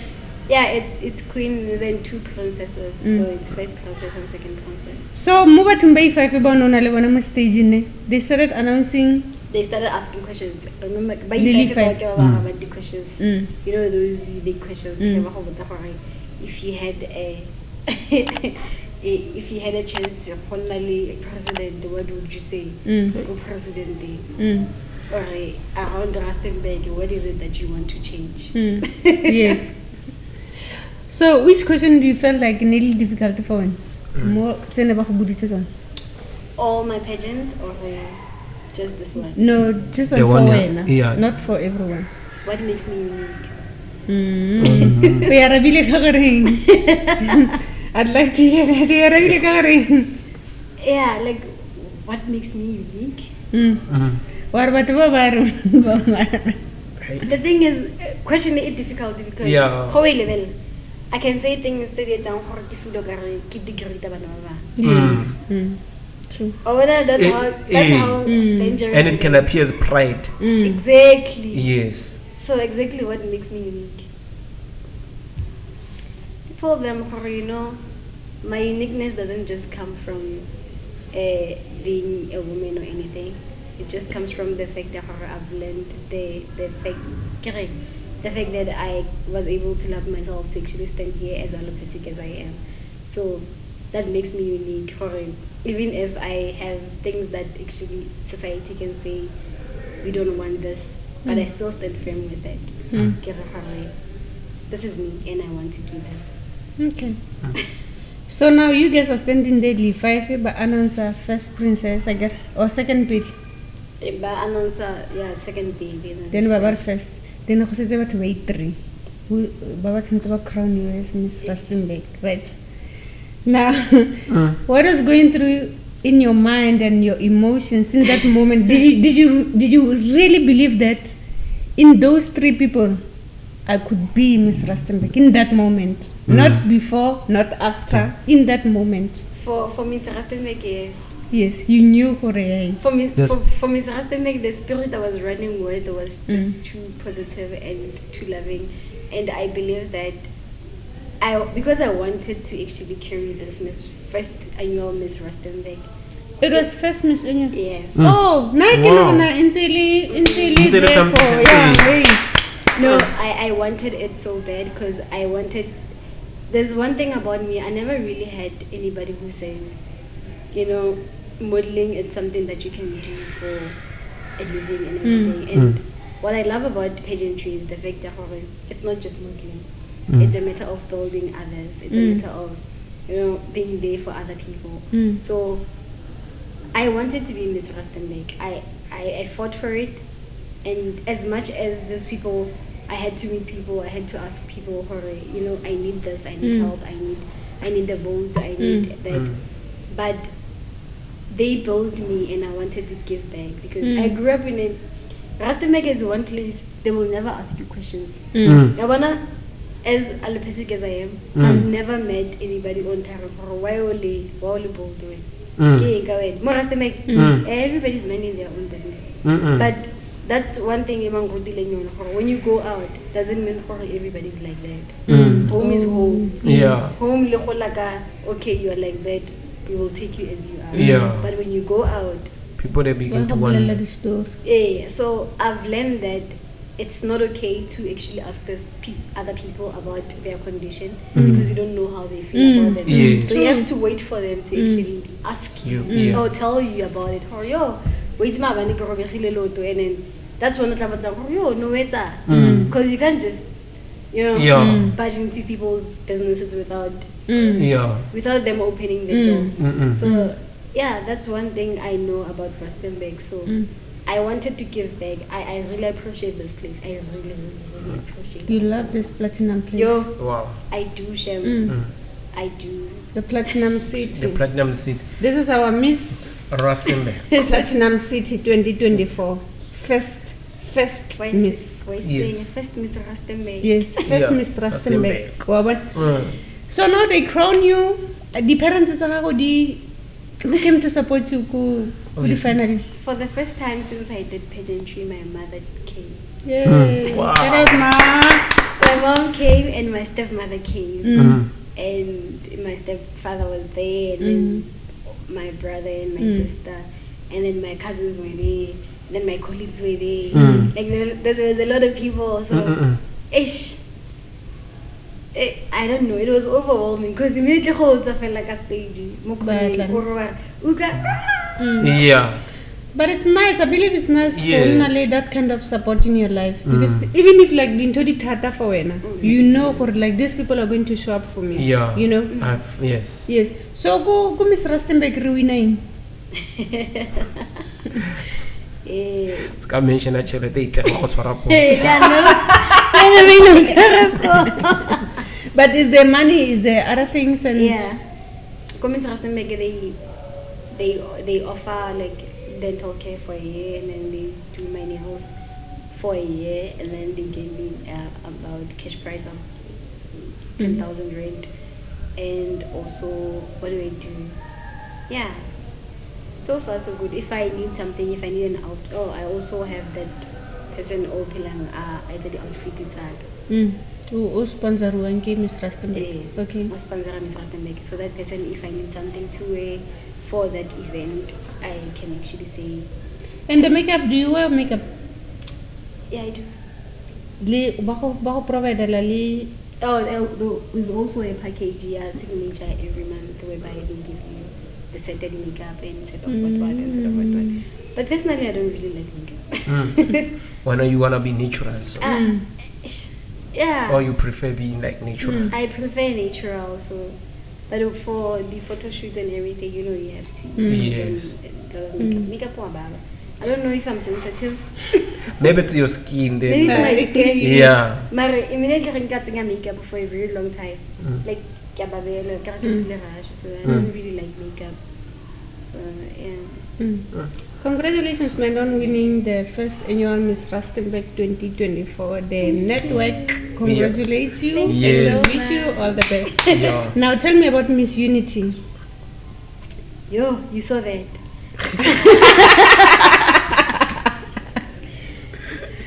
Yeah, it's queen and then 2 princesses. So it's first princess and second princess. So Muba Tumbe 5 about stage in they started announcing. They started asking questions. Remember, by Lily 5 five. the questions. You know those unique questions. If you had a if you had a chance to be president, what would you say? Go president day. Or around Rustenburg, what is it that you want to change? Yes. So which question do you felt like really difficult for one? More All my pageants or just this one? No, just one The for one, one. yeah. Not for everyone. What makes me unique? We are really covering. I'd like to hear that. We are really covering. Yeah, like what makes me unique? What about the The thing is, question is difficult because how level I can say things that it's on hard to feel Yes. True. Oh, that's how dangerous. And it can appear as pride. Exactly. Yes. So exactly what makes me unique. I told them, you know, my uniqueness doesn't just come from being a woman or anything. It just comes from the fact that I've learned the fact that I was able to love myself to actually stand here as alopecia as I am. So that makes me unique. Even if I have things that actually society can say we don't want this, but I still stand firm with it. This is me and I want to do this. Okay. So now you guys are standing deadly 5 but announcer first princess I get or second baby. But announcer, yeah, second baby. Then Baba first. Then I was about to wait 3. Who Baba sent about crown you as Miss Rustenburg, right? Now what is going through in your mind and your emotions in that moment? Did you really believe that in those 3 people I could be Miss Rustenburg in that moment? Not before, not after, in that moment. For Miss Rustenburg, yes. Yes, you knew Korea. For Miss Rustenburg, the spirit I was running with was just too positive and too loving, and I believe that because I wanted to actually carry this first annual Miss Rustenburg. It was first Miss Annual. Yes. Oh, No, I wanted it so bad because I wanted. There's one thing about me. I never really had anybody who says, you know, modeling is something that you can do for a living and everything. And what I love about pageantry is the fact that it's not just modeling. It's a matter of building others. It's a matter of, you know, being there for other people. So I wanted to be Miss Rustenburg. I fought for it, and as much as these people, I had to meet people, I had to ask people, you know, I need this, I need help, I need the votes, I need that. But they built me and I wanted to give back because I grew up in a Rustenburg is one place they will never ask you questions. As alopecia as I am, I've never met anybody on Tara for why only bold doing. Everybody's minding their own business. But that's one thing when you go out doesn't mean everybody's like that. Home is home. Home okay, you are like that, we will take you as you are. But when you go out, people they begin to wonder. So I've learned that it's not okay to actually ask other people about their condition because you don't know how they feel about them. So you have to wait for them to actually ask you or tell you about it. Wait, and then that's when because you can't just barge into people's businesses without them opening the door. So yeah, that's one thing I know about Rustenburg. So I wanted to give back. I really appreciate this place. I really appreciate it. You love this platinum place. Wow. I do, Shem. I do. The Platinum City. The Platinum City. This is our Miss Rustenburg. Platinum City 2024. First Miss. Yes. First Miss Rustenburg. Yes, first Miss Rustenburg. So now they crown you. The parents who came to support you finally? For the first time since I did pageantry, my mother came. Yay. Wow. Shout out, Ma. mom came and my stepmother came. And my stepfather was there, and then my brother and my sister, and then my cousins were there, and then my colleagues were there. Like there was a lot of people. So, I don't know. It was overwhelming because immediately I felt like a stage. Yeah. But it's nice. I believe it's nice for that kind of support in your life, because even if like into the tata for you know, for like these people are going to show up for me. Yeah. You know. Yes. Yes. So go Miss Rustenburg Ruinine. It's got mentioned actually. But is there money? Is there other things? And Miss Rustenburg, they offer like dental care for a year, and then they do my nails for a year, and then they gave me about cash price of 10,000 rand. And also, what do I do? Yeah, so far so good. If I need something, if I need an I also have that person Pilang I did the outfit tag. To sponsor and give Miss Rustenburg. Okay. Sponsor Miss Rustenburg. So that person, if I need something to wear for that event, I can actually say. And the makeup, do you wear makeup? Yeah, I do. There's also a package, signature every month, whereby they give you the setted makeup and set of what and set of what. But personally, I don't really like makeup. Why not you wanna be natural? So. Yeah. Or you prefer being like natural? I prefer natural, so. But for the photo shoot and everything, you know, you have to yes. Makeup. I don't know if I'm sensitive. Maybe it's your skin then. Maybe it's my skin. Yeah. But immediately I got makeup for a very long time. Like so I don't really like makeup. So yeah. Congratulations, man, on winning the first annual Miss Rustenburg 2024. The network congratulates you. Yes. Wish you all the best. Now tell me about Miss Unity. Yo, you saw that.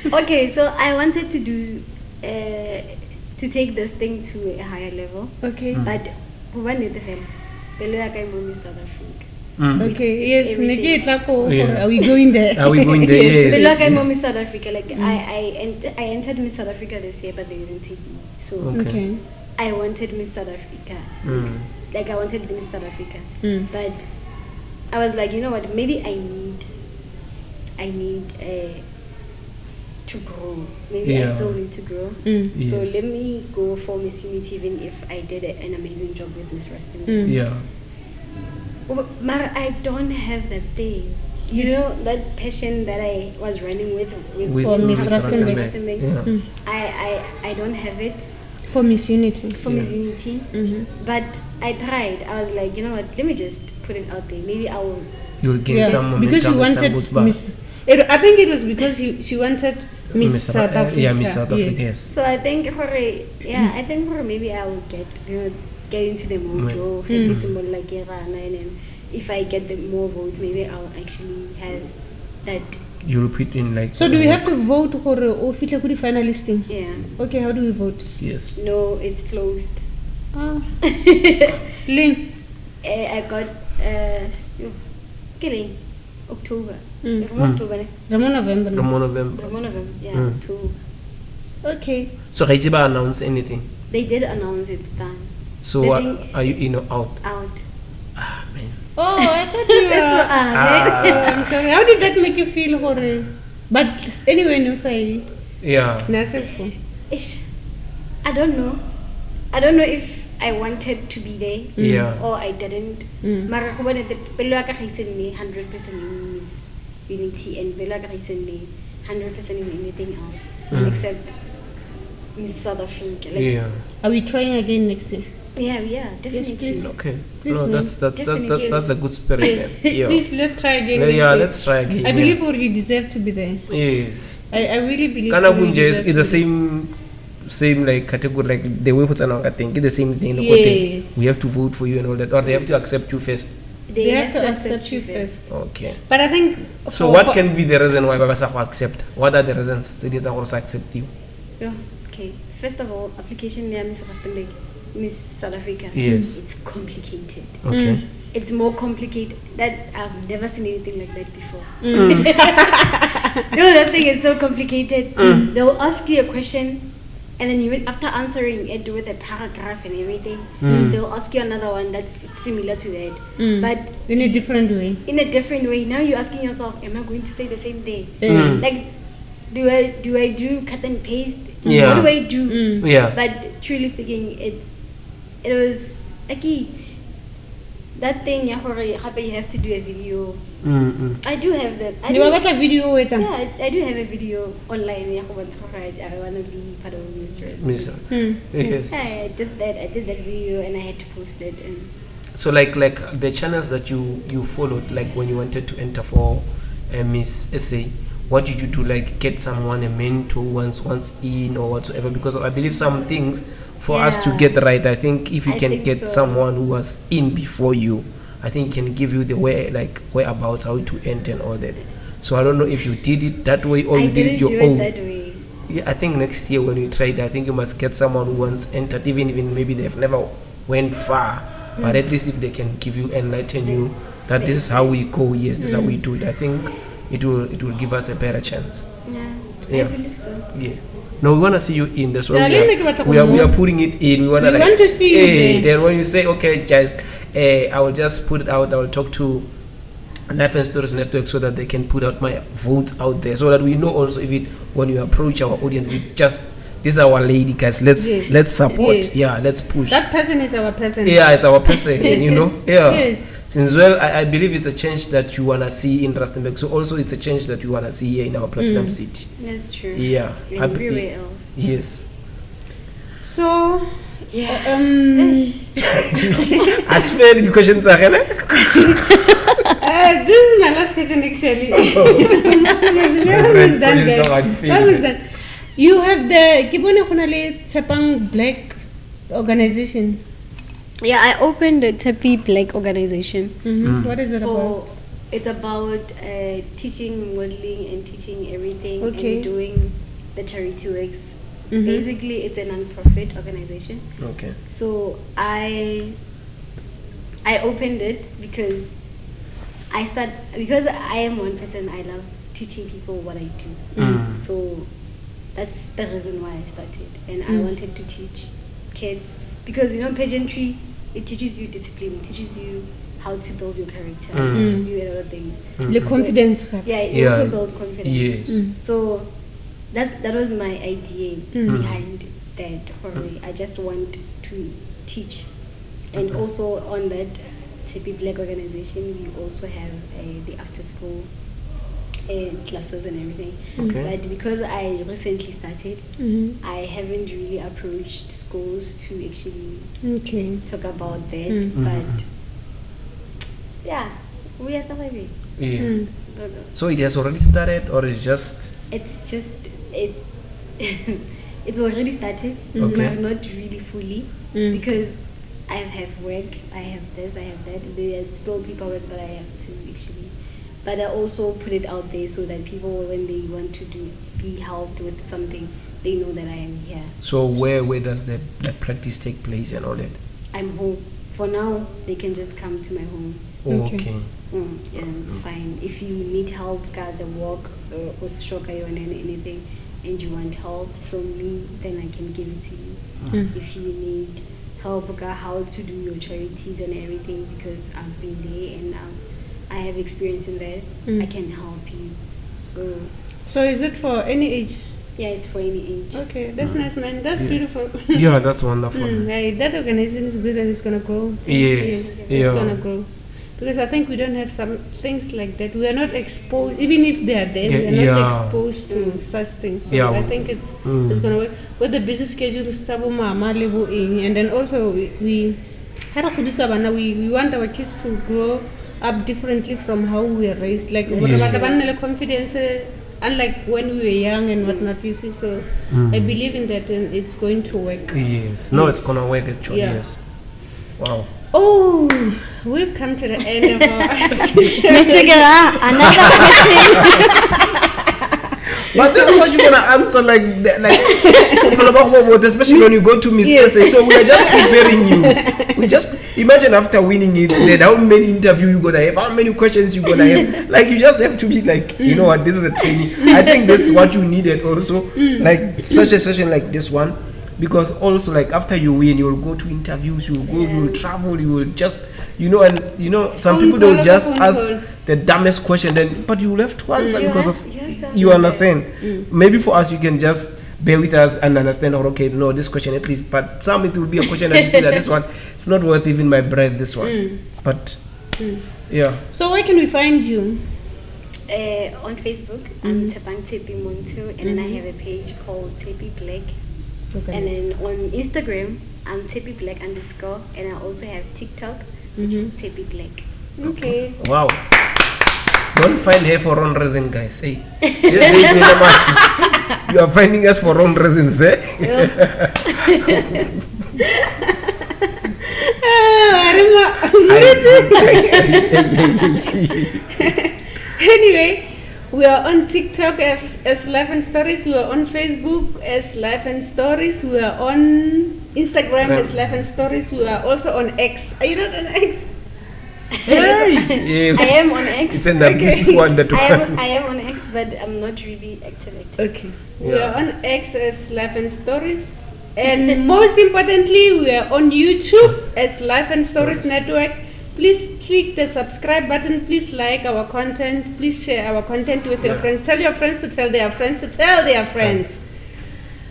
Okay, so I wanted to do to take this thing to a higher level. Okay. But one day Miss South Africa. Okay, yes, are we going there? Are we going there? Yes. Like I'm Miss South Africa. Like I entered Miss South Africa this year, but they didn't take me. So I wanted Miss South Africa. Like I wanted Miss South Africa, but I was like, you know what? Maybe I need to grow. Maybe I still need to grow. So let me go for Miss Unity, even if I did an amazing job with Miss Rustenburg. Yeah. But I don't have that thing. You know, that passion that I was running with Miss Rustenburg. I don't have it. For Miss Unity. For Miss Unity. But I tried. I was like, you know what, let me just put it out there. Maybe I will. You'll gain some momentum. Because you wanted Miss... I think it was because she wanted Miss South Africa. Yeah, Miss South Africa, yes. So I think for maybe I will get into the mojo, and then if I get the more votes, maybe I'll actually have that. You'll put in like. So do we have to vote for official finalisting? Yeah. Okay, how do we vote? Yes. No, it's closed. Link. I got killing October. October. November. Yeah, 2. Okay. So Haitiba announced anything? They did announce it's done. So are you in or out? Out. Ah, man. Oh, I thought you were. I'm sorry. How did that make you feel, Jorge? But anyway, no say. Yeah. I don't know. I don't know if I wanted to be there or I didn't. Mara ko bone the pelo ka gaisenne 100% in Miss Unity and pelo ka gaisenne 100% in anything else except Miss South Africa. Like, are we trying again next year? Yeah, definitely. Yes, please. Okay. Please, no, that's a good spirit. Yes. Please, let's try again. Let's try again. I believe you deserve to be there. Yes. I really believe. Kanabunja is the same like category, like the way I think it's the same thing. Yes. We have to vote for you and all that, or they have to accept you first. They have to accept you first. Okay. But I think. So what can be the reason why Baba accept? What are the reasons that they also accept you? Okay, first of all, application near Miss Rustenburg, Miss South Africa. Yes. It's complicated. Okay. It's more complicated. That I've never seen anything like that before. That thing is so complicated. They'll ask you a question, and then you after answering it with a paragraph and everything, they'll ask you another one that's similar to that, but In a different way. in a different way. Now you're asking yourself, am I going to say the same thing? Like, do I do cut and paste? Yeah. What do I do? Yeah. But truly speaking, it was a kid. That thing, you have to do a video. I do have that. You have a video with them. Yeah, I do have a video online. I want to be part of Miss Red. Yes. I did that video and I had to post it. And So like the channels that you followed, like when you wanted to enter for Miss SA, what did you do? Like get someone, a mentor once in or whatsoever? Because I believe some things for us to get right, I think if you can get someone who was in before you, I think can give you the whereabouts, how to enter and all that. So I don't know if you did it that way or you did it your own. that way. Yeah, I think next year when you try it, I think you must get someone who once entered, even maybe they've never went far, but at least if they can give you, enlighten you that this is how we go, yes, this is how we do it, I think it will give us a better chance. Yeah, I believe so. Yeah. No, we want to see you in. That's why Yeah, we are putting it in. We want to see you there. Then when you say, okay, guys, I will just put it out. I will talk to Life and Stories Network so that they can put out my vote out there, so that we know also when you approach our audience, we just, this is our lady, guys. Let's support. Yes. Yeah, let's push. That person is our person. Yeah, it's our person. You know. Yeah. Yes. Since well, I believe it's a change that you wanna see in Rustenburg. So also it's a change that you wanna see here in our Platinum City. That's true. Yeah. And everywhere else. Yes. So, Yeah. As fair the questions are this is my last question actually. Almost done, guys. Almost done. You have the Kibone Khonale Tshepang Black organization. Yeah, I opened the Tepi Black organization. What is it about? It's about teaching modeling and teaching everything Okay. and doing the charity works. Basically, it's a non-profit organization. Okay. So I opened it because I am one person. I love teaching people what I do. So that's the reason why I started, and I wanted to teach kids because pageantry, it teaches you discipline, it teaches you how to build your character, it teaches you a lot of things. The confidence. Yeah, it also builds confidence. Yes. So that was my idea behind that hobby. I just want to teach, and also on that Tepi Black organization, we also have the after school classes and everything. Okay. But because I recently started, I haven't really approached schools to actually talk about that. But yeah, we are thriving. Yeah. So it has already started, or it's just? It's already started, but not really fully because I have work, I have this, I have that. There's still paperwork that I have to actually. But I also put it out there so that people, when they want to be helped with something, they know that I am here. So where does that practice take place and all that? I'm home. For now, they can just come to my home. Okay. And it's fine. If you need help, got the walk, or anything, and you want help from me, then I can give it to you. If you need help, how to do your charities and everything, because I've been there and I have experience in that, I can help you. So is it for any age? Yeah, it's for any age. Okay, that's nice, man. That's beautiful. Yeah, that's wonderful. That organization is good and it's gonna grow. Yes. It's gonna grow. Because I think we don't have some things like that. We are not exposed, even if they are there, we are not exposed to such things. So I think it's gonna work. With the busy schedule, and then also we want our kids to grow up differently from how we are raised. Like confidence, unlike when we were young and whatnot, you see. So I believe in that, and it's going to work. Yes. No, it's gonna work actually. Yeah. Yes. Wow. Oh, we've come to the end of our Mr. Gara, another question. But this is what you're gonna answer, especially when you go to Miss Essay. So we are just preparing you. We just imagine after winning it, then how many interviews you gonna have, how many questions you gonna have. Like you just have to be like, you know what, this is a training. I think this is what you needed also, like such a session like this one, because also like after you win, you will go to interviews, you will go, you will travel, you will just, some people don't just ask the dumbest question, then but you will have to answer because you understand. Maybe for us, you can just bear with us and understand, okay, no, this question at least, but some it will be a question that you see that this one, it's not worth even my breath, this one. But yeah. So where can we find you? On Facebook, I'm Tshepang Montsho, and then I have a page called Tshepi Black. Okay. And then on Instagram, I'm Tshepi Black _, and I also have TikTok, which is Tshepi Black. Okay. Wow. Don't find her for wrong reason, guys. Hey, you are finding us for wrong reasons, eh? Anyway, we are on TikTok as Life and Stories. We are on Facebook as Life and Stories. We are on Instagram as Life and Stories. We are also on X. Are you not on X? Hey. I am on X. It's an abusive one that I am on X, but I'm not really active. Okay. We are on X as Life and Stories. And most importantly, we are on YouTube as Life and Stories Network. Please click the subscribe button. Please like our content. Please share our content with your friends. Tell your friends to tell their friends to tell their friends.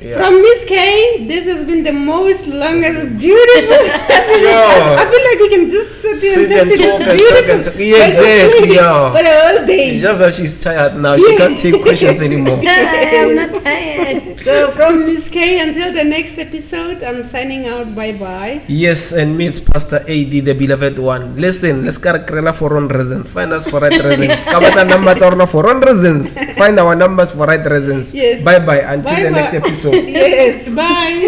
Yeah. From Miss K, this has been the most longest, beautiful episode. I feel like we can just sit here and talk to this beautiful exactly. for the whole day. It's just that she's tired now. She can't take questions anymore. I'm not tired. So from Miss K, until the next episode, I'm signing out. Bye-bye. Yes, and me, it's Pastor AD, the beloved one. Listen, let's get a for wrong reasons. Find us for right reasons. Cover the numbers for wrong reasons. Find our numbers for right reasons. Yes. Bye-bye. Until the next episode. Yes, bye.